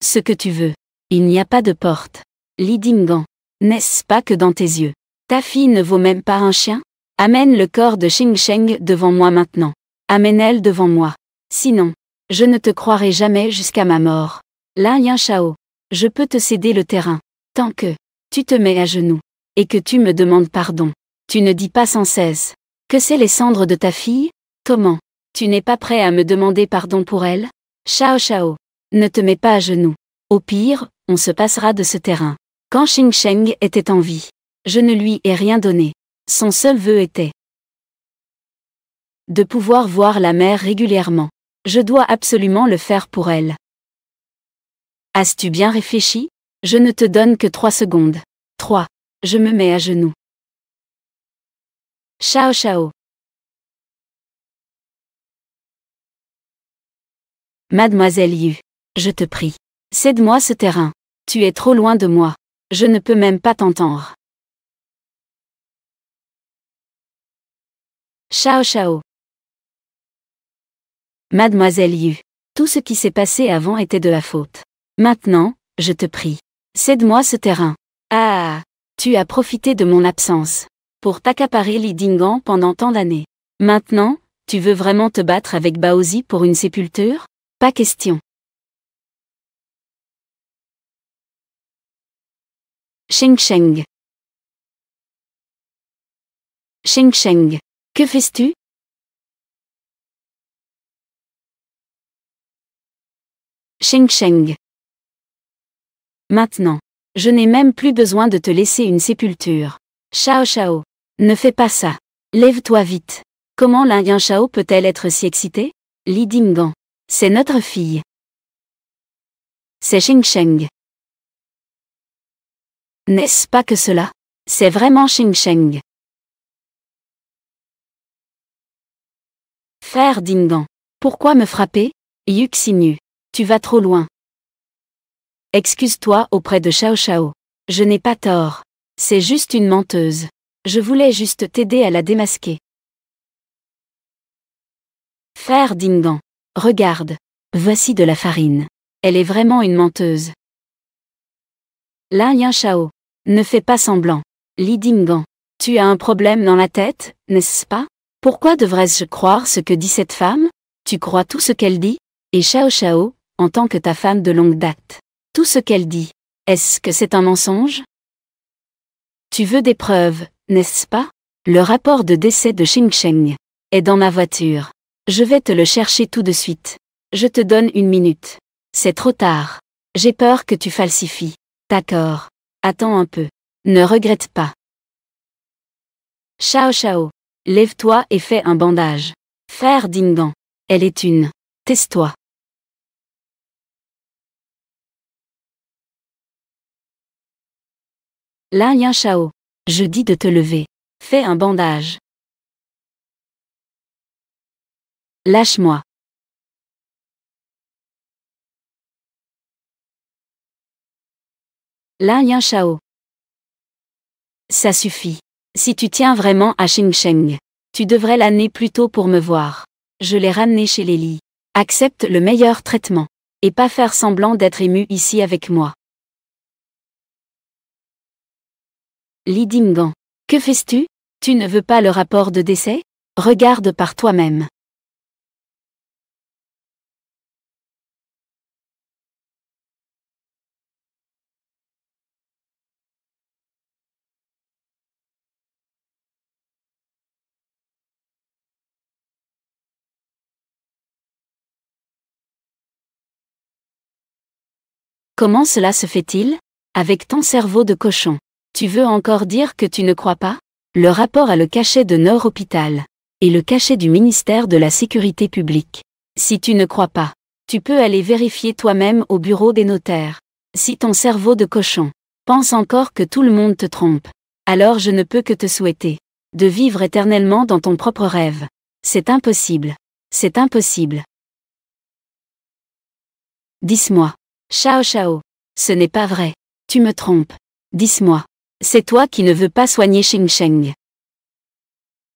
Ce que tu veux. Il n'y a pas de porte. Li Dingan. N'est-ce pas que dans tes yeux, ta fille ne vaut même pas un chien? Amène le corps de Xing Sheng devant moi maintenant. Amène-elle devant moi. Sinon, je ne te croirai jamais jusqu'à ma mort. Lin Yanshao. Je peux te céder le terrain. Tant que tu te mets à genoux et que tu me demandes pardon. Tu ne dis pas sans cesse que c'est les cendres de ta fille? Comment? Tu n'es pas prêt à me demander pardon pour elle? Shao Shao. Ne te mets pas à genoux. Au pire, on se passera de ce terrain. Quand Xing Sheng était en vie, je ne lui ai rien donné. Son seul vœu était de pouvoir voir la mère régulièrement. Je dois absolument le faire pour elle. As-tu bien réfléchi? Je ne te donne que 3 secondes. 3. Je me mets à genoux. Shao Shao. Mademoiselle Yu. Je te prie. Cède-moi ce terrain. Tu es trop loin de moi. Je ne peux même pas t'entendre. Shao Shao. Mademoiselle Yu. Tout ce qui s'est passé avant était de la faute. Maintenant, je te prie. Cède-moi ce terrain. Ah, tu as profité de mon absence pour t'accaparer Li Dingan pendant tant d'années. Maintenant, tu veux vraiment te battre avec Baozi pour une sépulture? Pas question. Xing Sheng. Xing Sheng. Que fais-tu? Xing Sheng. Maintenant. Je n'ai même plus besoin de te laisser une sépulture. Shao Shao. Ne fais pas ça. Lève-toi vite. Comment Lin Yanshao peut-elle être si excitée? Li Dingan. C'est notre fille. C'est Xing Sheng. N'est-ce pas que cela? C'est vraiment Xing Sheng. Frère Dingan. Pourquoi me frapper? Yuxinyu. Tu vas trop loin. Excuse-toi auprès de Shao Shao. Je n'ai pas tort. C'est juste une menteuse. Je voulais juste t'aider à la démasquer. Frère Dingan. Regarde. Voici de la farine. Elle est vraiment une menteuse. Lin Yanshao. Ne fais pas semblant. Li Dingan. Tu as un problème dans la tête, n'est-ce pas? Pourquoi devrais-je croire ce que dit cette femme? Tu crois tout ce qu'elle dit? Et Shao Shao, en tant que ta femme de longue date. Tout ce qu'elle dit, est-ce que c'est un mensonge? Tu veux des preuves, n'est-ce pas? Le rapport de décès de Xing Sheng est dans ma voiture. Je vais te le chercher tout de suite. Je te donne 1 minute. C'est trop tard. J'ai peur que tu falsifies. D'accord. Attends un peu. Ne regrette pas. Shao Shao. Lève-toi et fais un bandage. Frère Dingan. Elle est une. Tais-toi. Lin Yin Shao. Je dis de te lever. Fais un bandage. Lâche-moi. Lin Yin Shao. Ça suffit. Si tu tiens vraiment à Xingsheng, tu devrais l'amener plus tôt pour me voir. Je l'ai ramené chez les lits. Accepte le meilleur traitement. Et pas faire semblant d'être ému ici avec moi. Li Dingan. Que fais-tu? Tu ne veux pas le rapport de décès? Regarde par toi-même. Comment cela se fait-il? Avec ton cerveau de cochon. Tu veux encore dire que tu ne crois pas? Le rapport a le cachet de Nord Hôpital. Et le cachet du ministère de la Sécurité publique. Si tu ne crois pas, tu peux aller vérifier toi-même au bureau des notaires. Si ton cerveau de cochon pense encore que tout le monde te trompe, alors je ne peux que te souhaiter de vivre éternellement dans ton propre rêve. C'est impossible. C'est impossible. Dis-moi. Shao Shao. Ce n'est pas vrai. Tu me trompes. Dis-moi. C'est toi qui ne veux pas soigner Xingsheng.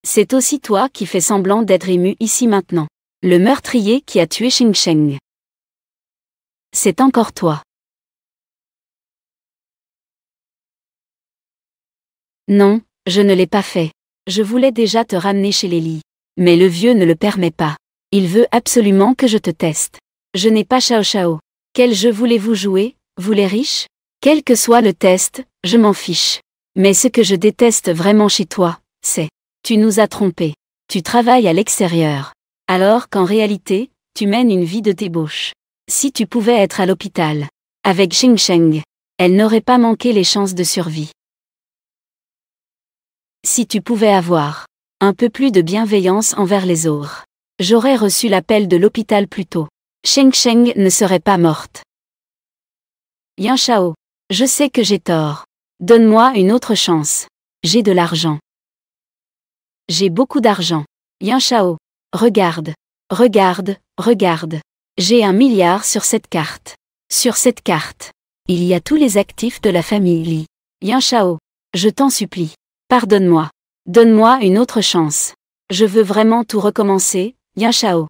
C'est aussi toi qui fais semblant d'être ému ici maintenant. Le meurtrier qui a tué Xingsheng. C'est encore toi. Non, je ne l'ai pas fait. Je voulais déjà te ramener chez les lits. Mais le vieux ne le permet pas. Il veut absolument que je te teste. Je n'ai pas Shao Shao. Quel jeu voulez-vous jouer, vous les riches? Quel que soit le test, je m'en fiche. Mais ce que je déteste vraiment chez toi, c'est tu nous as trompés. Tu travailles à l'extérieur. Alors qu'en réalité, tu mènes une vie de débauche. Si tu pouvais être à l'hôpital avec Xingsheng, elle n'aurait pas manqué les chances de survie. Si tu pouvais avoir un peu plus de bienveillance envers les autres, j'aurais reçu l'appel de l'hôpital plus tôt. Xingsheng ne serait pas morte. Yan Shao. Je sais que j'ai tort. Donne-moi une autre chance. J'ai de l'argent. J'ai beaucoup d'argent. Yan Shao. Regarde. Regarde, regarde. J'ai 1 milliard sur cette carte. Sur cette carte, il y a tous les actifs de la famille Li. Yan Shao. Je t'en supplie. Pardonne-moi. Donne-moi une autre chance. Je veux vraiment tout recommencer, Yan Shao.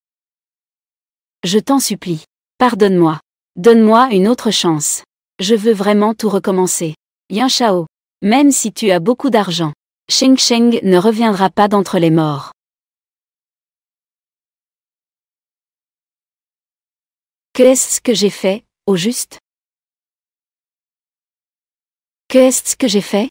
Je t'en supplie. Pardonne-moi. Donne-moi une autre chance. Je veux vraiment tout recommencer. Yan Shao. Même si tu as beaucoup d'argent, Xingsheng ne reviendra pas d'entre les morts. Qu'est-ce que j'ai fait, au juste? Qu'est-ce que j'ai fait?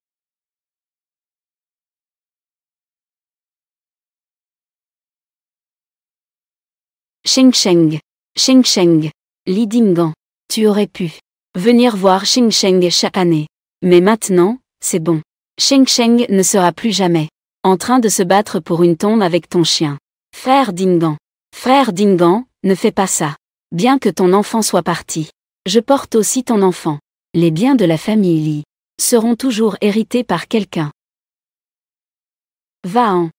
Xingsheng. Xingsheng. Li Dingan. Tu aurais pu venir voir Xingsheng chaque année. Mais maintenant, c'est bon. Xingsheng ne sera plus jamais en train de se battre pour une tombe avec ton chien. Frère Dingan. Frère Dingan, ne fais pas ça. Bien que ton enfant soit parti, je porte aussi ton enfant. Les biens de la famille Li seront toujours hérités par quelqu'un. Va-en.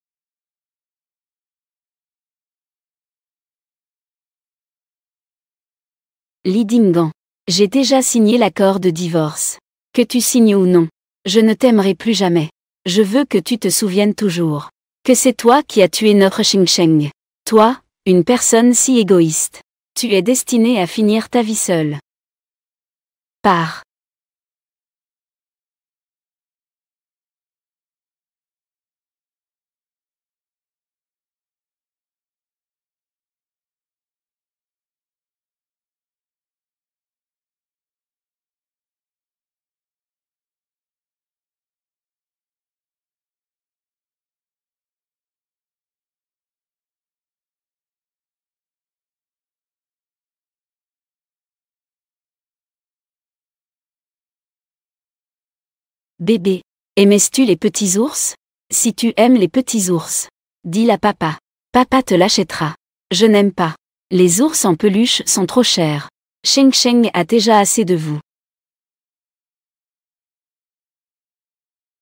Li Dingan. J'ai déjà signé l'accord de divorce. Que tu signes ou non, je ne t'aimerai plus jamais. Je veux que tu te souviennes toujours que c'est toi qui as tué notre Xingsheng. Toi, une personne si égoïste. Tu es destiné à finir ta vie seule. Pars. Bébé, aimais-tu les petits ours? Si tu aimes les petits ours, dis-le à papa. Papa te l'achètera. Je n'aime pas. Les ours en peluche sont trop chers. Xingsheng a déjà assez de vous.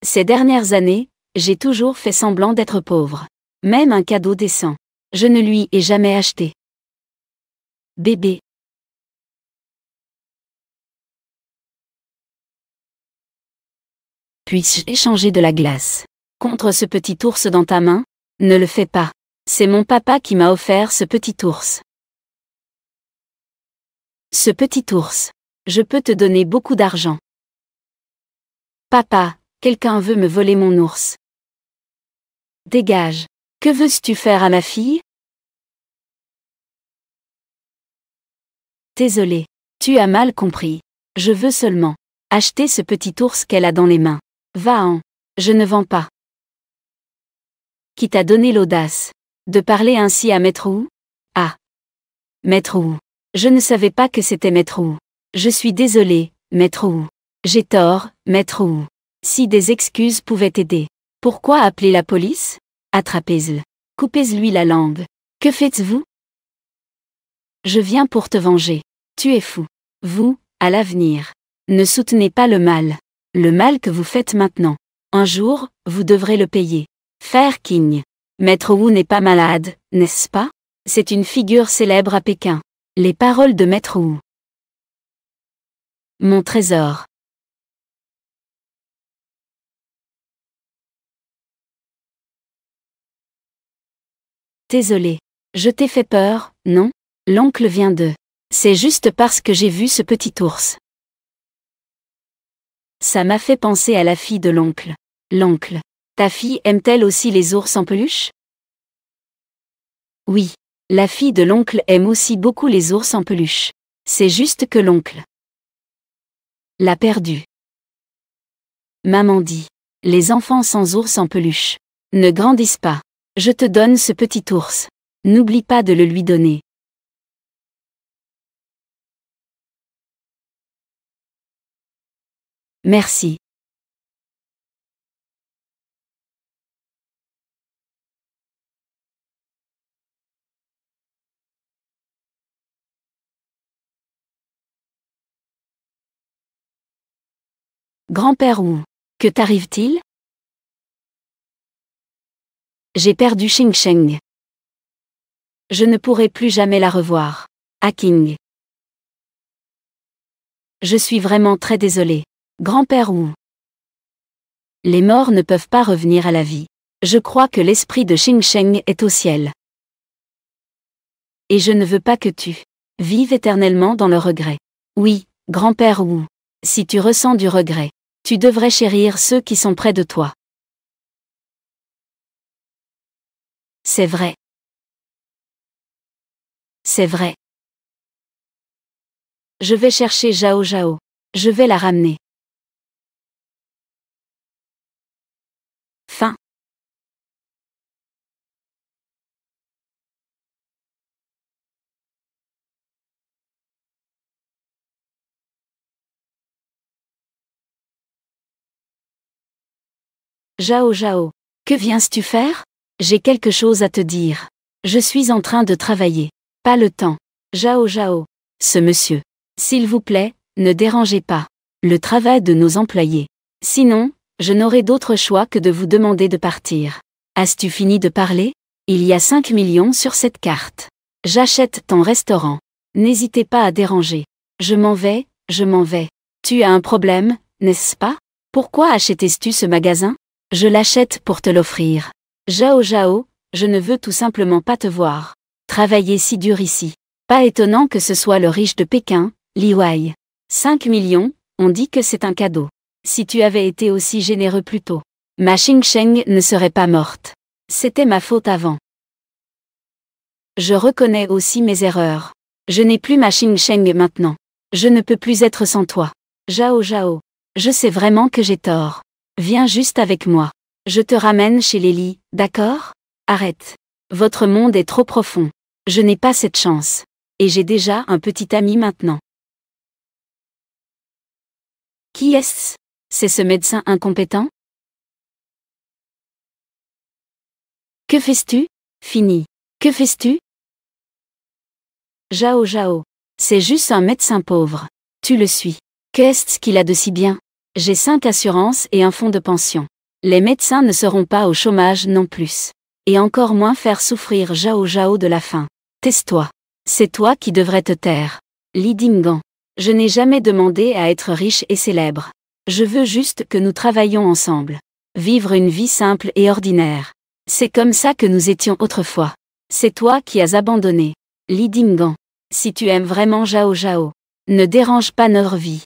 Ces dernières années, j'ai toujours fait semblant d'être pauvre. Même un cadeau décent. Je ne lui ai jamais acheté. Bébé. Puis-je échanger de la glace contre ce petit ours dans ta main? Ne le fais pas. C'est mon papa qui m'a offert ce petit ours. Ce petit ours. Je peux te donner beaucoup d'argent. Papa, quelqu'un veut me voler mon ours. Dégage. Que veux-tu faire à ma fille? Désolé. Tu as mal compris. Je veux seulement acheter ce petit ours qu'elle a dans les mains. Va-en. Je ne vends pas. Qui t'a donné l'audace de parler ainsi à Maître Wu? Ah. Maître Wu. Je ne savais pas que c'était Maître Wu. Je suis désolé, Maître Wu. J'ai tort, Maître Wu. Si des excuses pouvaient t'aider. Pourquoi appeler la police? Attrapez-le. Coupez-lui la langue. Que faites-vous? Je viens pour te venger. Tu es fou. Vous, à l'avenir, ne soutenez pas le mal. Le mal que vous faites maintenant. Un jour, vous devrez le payer. Faire King. Maître Wu n'est pas malade, n'est-ce pas? C'est une figure célèbre à Pékin. Les paroles de Maître Wu. Mon trésor. Désolé. Je t'ai fait peur, non? L'oncle vient de. C'est juste parce que j'ai vu ce petit ours. Ça m'a fait penser à la fille de l'oncle. L'oncle. Ta fille aime-t-elle aussi les ours en peluche? Oui. La fille de l'oncle aime aussi beaucoup les ours en peluche. C'est juste que l'oncle l'a perdu. Maman dit. Les enfants sans ours en peluche ne grandissent pas. Je te donne ce petit ours. N'oublie pas de le lui donner. Merci. Grand-père Wu. Que t'arrive-t-il? J'ai perdu Xing Sheng. Je ne pourrai plus jamais la revoir. Ah King. Je suis vraiment très désolé. Grand-père Wu. Les morts ne peuvent pas revenir à la vie. Je crois que l'esprit de Xing Sheng est au ciel. Et je ne veux pas que tu vives éternellement dans le regret. Oui, grand-père Wu. Si tu ressens du regret, tu devrais chérir ceux qui sont près de toi. C'est vrai. C'est vrai. Je vais chercher Zhao Zhao. Je vais la ramener. Fin. Zhao Zhao. Que viens-tu faire? J'ai quelque chose à te dire. Je suis en train de travailler. Pas le temps. Zhao Zhao. Ce monsieur. S'il vous plaît, ne dérangez pas le travail de nos employés. Sinon, je n'aurai d'autre choix que de vous demander de partir. As-tu fini de parler? Il y a 5 millions sur cette carte. J'achète ton restaurant. N'hésitez pas à déranger. Je m'en vais, je m'en vais. Tu as un problème, n'est-ce pas? Pourquoi achètes-tu ce magasin? Je l'achète pour te l'offrir. Zhao Zhao, je ne veux tout simplement pas te voir travailler si dur ici. Pas étonnant que ce soit le riche de Pékin, Li Wai. 5 millions, on dit que c'est un cadeau. Si tu avais été aussi généreux plus tôt, ma Xing Sheng ne serait pas morte. C'était ma faute avant. Je reconnais aussi mes erreurs. Je n'ai plus ma Xing Sheng maintenant. Je ne peux plus être sans toi. Zhao Zhao. Je sais vraiment que j'ai tort. Viens juste avec moi. Je te ramène chez Lily, d'accord? Arrête. Votre monde est trop profond. Je n'ai pas cette chance. Et j'ai déjà un petit ami maintenant. Qui est-ce? C'est ce médecin incompétent? Que fais-tu? Fini. Que fais-tu? Zhao Zhao. C'est juste un médecin pauvre. Tu le suis. Qu'est-ce qu'il a de si bien? J'ai 5 assurances et un fonds de pension. Les médecins ne seront pas au chômage non plus. Et encore moins faire souffrir Zhao Zhao de la faim. Tais-toi. C'est toi qui devrais te taire. Li Dinggan. Je n'ai jamais demandé à être riche et célèbre. Je veux juste que nous travaillions ensemble. Vivre une vie simple et ordinaire. C'est comme ça que nous étions autrefois. C'est toi qui as abandonné. Li Dinggan. Si tu aimes vraiment Zhao Zhao, ne dérange pas notre vie.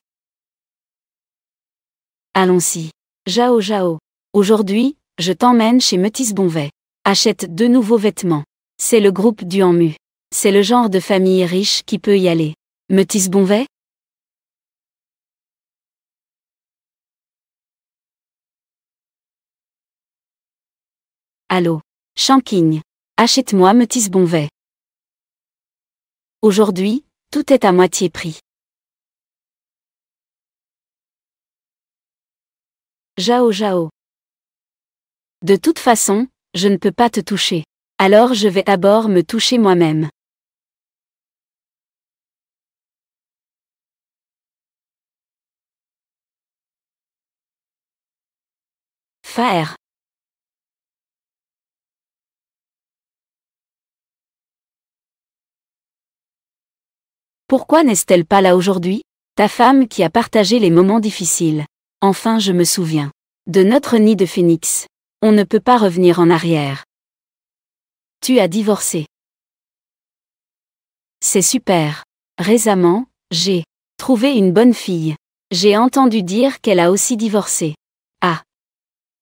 Allons-y. Zhao Zhao. Aujourd'hui, je t'emmène chez Metis Bonvet. Achète 2 nouveaux vêtements. C'est le groupe du Hanmu. C'est le genre de famille riche qui peut y aller. Metis Bonvet? Allô. Shanking. Achète-moi Metis Bonvet. Aujourd'hui, tout est à moitié prix. Zhao Zhao. De toute façon, je ne peux pas te toucher. Alors je vais d'abord me toucher moi-même. Faire. Pourquoi n'est-elle pas là aujourd'hui? Ta femme qui a partagé les moments difficiles. Enfin je me souviens. De notre nid de phénix. On ne peut pas revenir en arrière. Tu as divorcé. C'est super. Récemment, j'ai trouvé une bonne fille. J'ai entendu dire qu'elle a aussi divorcé. Ah.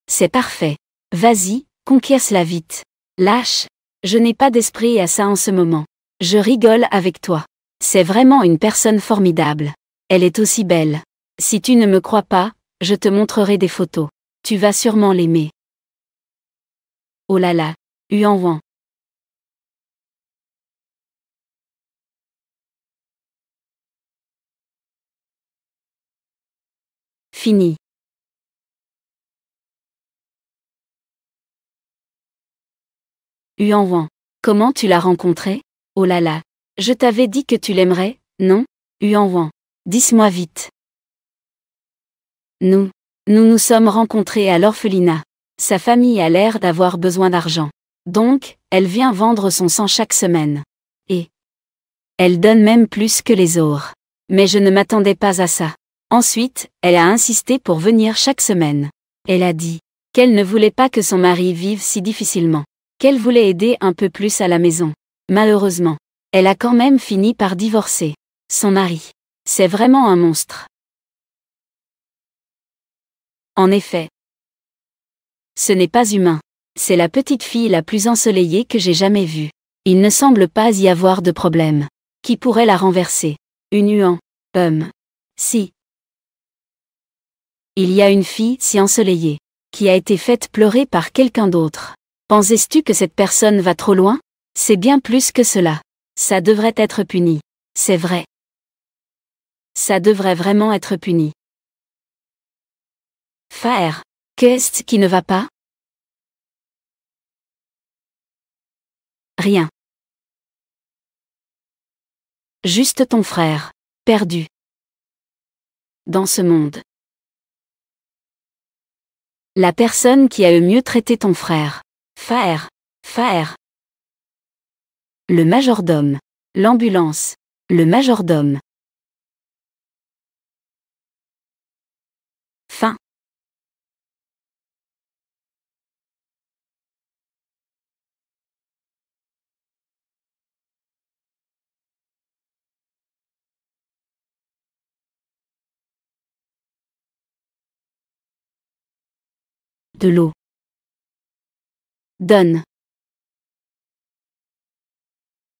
C'est parfait. Vas-y, conquiers-la vite. Lâche. Je n'ai pas d'esprit à ça en ce moment. Je rigole avec toi. C'est vraiment une personne formidable. Elle est aussi belle. Si tu ne me crois pas, je te montrerai des photos. Tu vas sûrement l'aimer. Oh là là, Huan Wan. Fini. Huan Wan. Comment tu l'as rencontré? Oh là là. Je t'avais dit que tu l'aimerais, non? Huan Wan. Dis-moi vite. Nous nous sommes rencontrés à l'orphelinat. Sa famille a l'air d'avoir besoin d'argent. Donc, elle vient vendre son sang chaque semaine. Et elle donne même plus que les autres. Mais je ne m'attendais pas à ça. Ensuite, elle a insisté pour venir chaque semaine. Elle a dit qu'elle ne voulait pas que son mari vive si difficilement. Qu'elle voulait aider un peu plus à la maison. Malheureusement, elle a quand même fini par divorcer. Son mari. C'est vraiment un monstre. En effet. Ce n'est pas humain. C'est la petite fille la plus ensoleillée que j'ai jamais vue. Il ne semble pas y avoir de problème. Qui pourrait la renverser? Une Huan. Si. Il y a une fille si ensoleillée, qui a été faite pleurer par quelqu'un d'autre. Penses-tu que cette personne va trop loin? C'est bien plus que cela. Ça devrait être puni. C'est vrai. Ça devrait vraiment être puni. Faire. Qu'est-ce qui ne va pas? Rien. Juste ton frère. Perdu. Dans ce monde. La personne qui a le mieux traité ton frère. Faire. Le majordome. L'ambulance. Le majordome. Fin. De l'eau. Donne.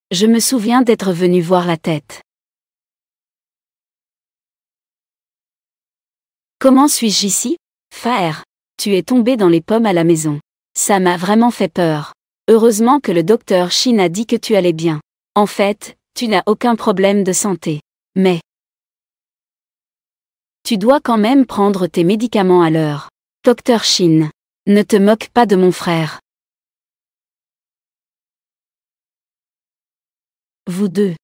Je me souviens d'être venu voir la tête. Comment suis-je ici? Faire. Tu es tombé dans les pommes à la maison. Ça m'a vraiment fait peur. Heureusement que le docteur Shin a dit que tu allais bien. En fait, tu n'as aucun problème de santé. Mais tu dois quand même prendre tes médicaments à l'heure. Docteur Shin. Ne te moque pas de mon frère. Vous deux.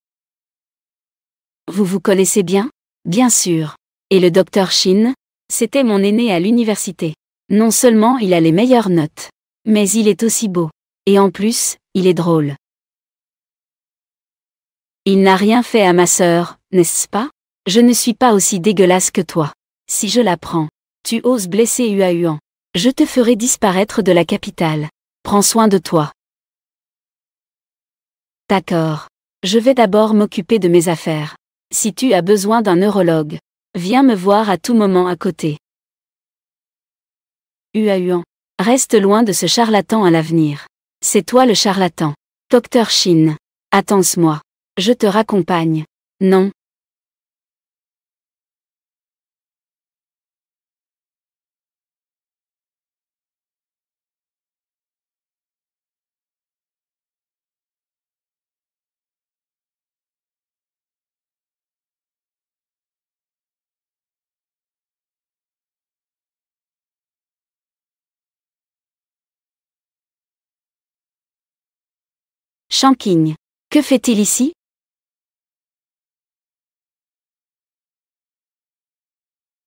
Vous vous connaissez bien? Bien sûr. Et le docteur Shin? C'était mon aîné à l'université. Non seulement il a les meilleures notes, mais il est aussi beau. Et en plus, il est drôle. Il n'a rien fait à ma sœur, n'est-ce pas? Je ne suis pas aussi dégueulasse que toi. Si je l'apprends, tu oses blesser Huahuan. Je te ferai disparaître de la capitale. Prends soin de toi. D'accord. Je vais d'abord m'occuper de mes affaires. Si tu as besoin d'un neurologue, viens me voir à tout moment à côté. Huahuan. Reste loin de ce charlatan à l'avenir. C'est toi le charlatan. Docteur Shin. Attends-moi. Je te raccompagne. Non. Shanking. Que fait-il ici?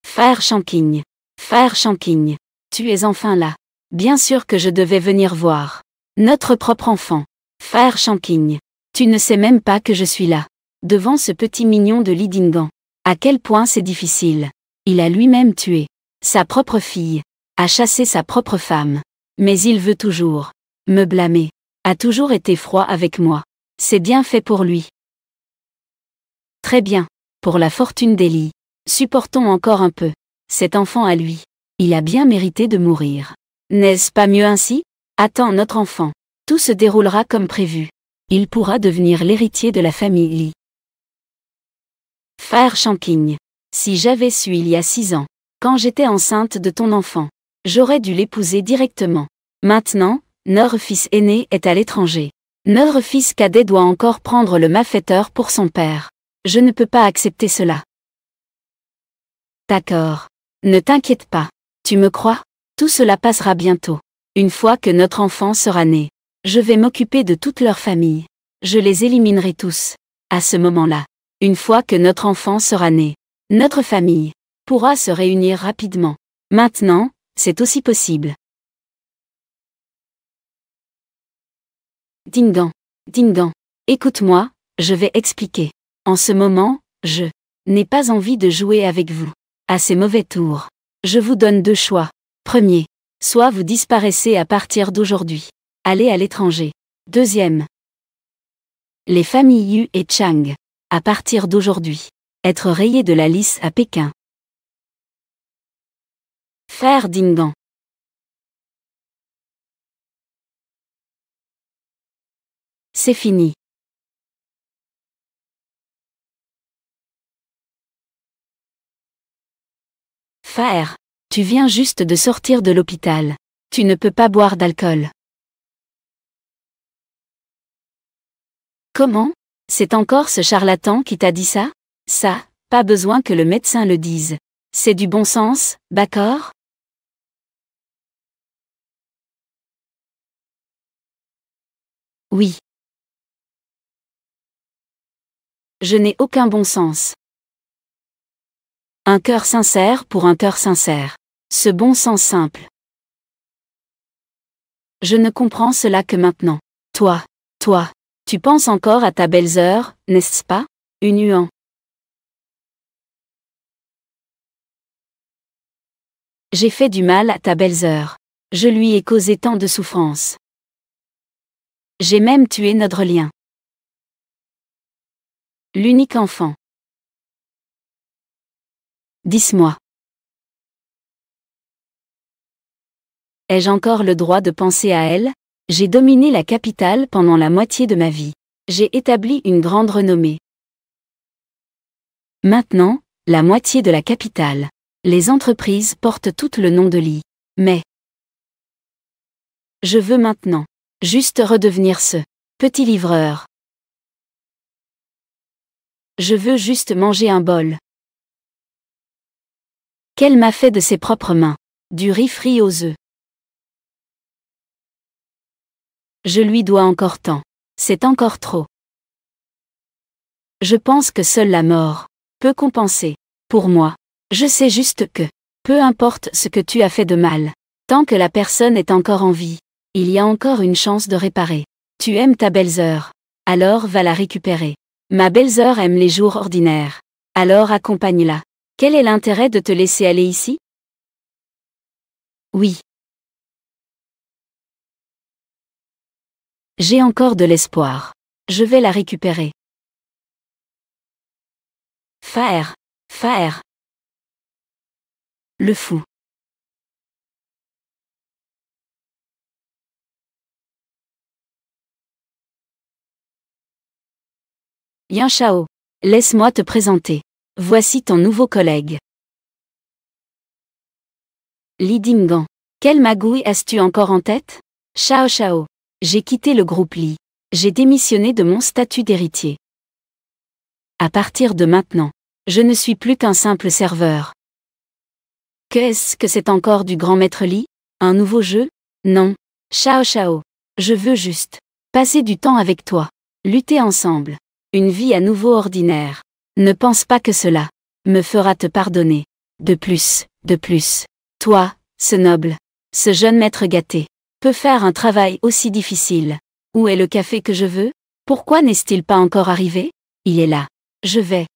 Frère Shanking. Frère Shanking. Tu es enfin là. Bien sûr que je devais venir voir. Notre propre enfant. Frère Shanking. Tu ne sais même pas que je suis là. Devant ce petit mignon de Lidingan. À quel point c'est difficile. Il a lui-même tué sa propre fille. A chassé sa propre femme. Mais il veut toujours me blâmer. A toujours été froid avec moi. C'est bien fait pour lui. Très bien. Pour la fortune d'Ellie. Supportons encore un peu. Cet enfant à lui. Il a bien mérité de mourir. N'est-ce pas mieux ainsi? Attends notre enfant. Tout se déroulera comme prévu. Il pourra devenir l'héritier de la famille Lee. Frère Shanking. Si j'avais su il y a 6 ans, quand j'étais enceinte de ton enfant, j'aurais dû l'épouser directement. Maintenant, notre fils aîné est à l'étranger. Notre fils cadet doit encore prendre le malfaiteur pour son père. Je ne peux pas accepter cela. D'accord. Ne t'inquiète pas. Tu me crois? Tout cela passera bientôt. Une fois que notre enfant sera né, je vais m'occuper de toute leur famille. Je les éliminerai tous. À ce moment-là, une fois que notre enfant sera né, notre famille pourra se réunir rapidement. Maintenant, c'est aussi possible. Dingan. Dingan. Écoute-moi, je vais expliquer. En ce moment, je n'ai pas envie de jouer avec vous. À ces mauvais tours. Je vous donne 2 choix. Premier. Soit vous disparaissez à partir d'aujourd'hui. Allez à l'étranger. Deuxième. Les familles Yu et Chang. À partir d'aujourd'hui. Être rayées de la liste à Pékin. Frère Dingan. C'est fini. Frère, tu viens juste de sortir de l'hôpital. Tu ne peux pas boire d'alcool. Comment? C'est encore ce charlatan qui t'a dit ça? Ça, pas besoin que le médecin le dise. C'est du bon sens, d'accord? Oui. Je n'ai aucun bon sens. Un cœur sincère pour un cœur sincère. Ce bon sens simple. Je ne comprends cela que maintenant. Toi, tu penses encore à ta belle-sœur, n'est-ce pas? Une Huan. J'ai fait du mal à ta belle-sœur. Je lui ai causé tant de souffrance. J'ai même tué notre lien. L'unique enfant. Dis-moi. Ai-je encore le droit de penser à elle? J'ai dominé la capitale pendant la moitié de ma vie. J'ai établi une grande renommée. Maintenant, la moitié de la capitale. Les entreprises portent toutes le nom de Lee. Mais je veux maintenant juste redevenir ce petit livreur. Je veux juste manger un bol. Qu'elle m'a fait de ses propres mains. Du riz frit aux œufs. Je lui dois encore tant. C'est encore trop. Je pense que seule la mort peut compenser. Pour moi, je sais juste que Peu importe ce que tu as fait de mal. Tant que la personne est encore en vie, il y a encore une chance de réparer. Tu aimes ta belle-sœur. Alors va la récupérer. Ma belle-sœur aime les jours ordinaires. Alors accompagne-la. Quel est l'intérêt de te laisser aller ici? Oui. J'ai encore de l'espoir. Je vais la récupérer. Faire. Le fou. Yan Shao. Laisse-moi te présenter. Voici ton nouveau collègue. Li Dinggan. Quelle magouille as-tu encore en tête? Shao. J'ai quitté le groupe Li. J'ai démissionné de mon statut d'héritier. À partir de maintenant, je ne suis plus qu'un simple serveur. Qu'est-ce que c'est encore du grand maître Li? Un nouveau jeu? Non. Shao. Je veux juste passer du temps avec toi. Lutter ensemble. Une vie à nouveau ordinaire. Ne pense pas que cela me fera te pardonner. De plus. Toi, ce noble, ce jeune maître gâté, peut faire un travail aussi difficile. Où est le café que je veux? Pourquoi n'est-il pas encore arrivé? Il est là. Je vais.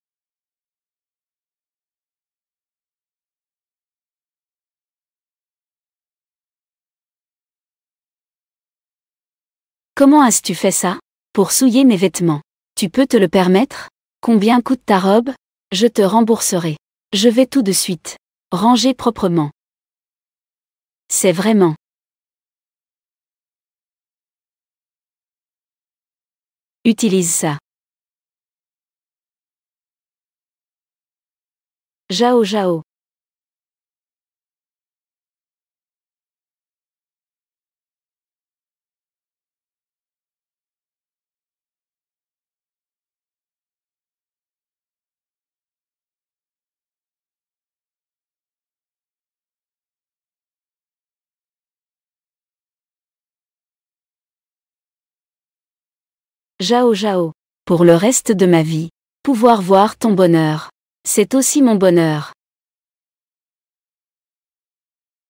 Comment as-tu fait ça? Pour souiller mes vêtements. Tu peux te le permettre? Combien coûte ta robe? Je te rembourserai. Je vais tout de suite ranger proprement. C'est vraiment. Utilise ça. Jao. Jao. Pour le reste de ma vie, pouvoir voir ton bonheur. C'est aussi mon bonheur.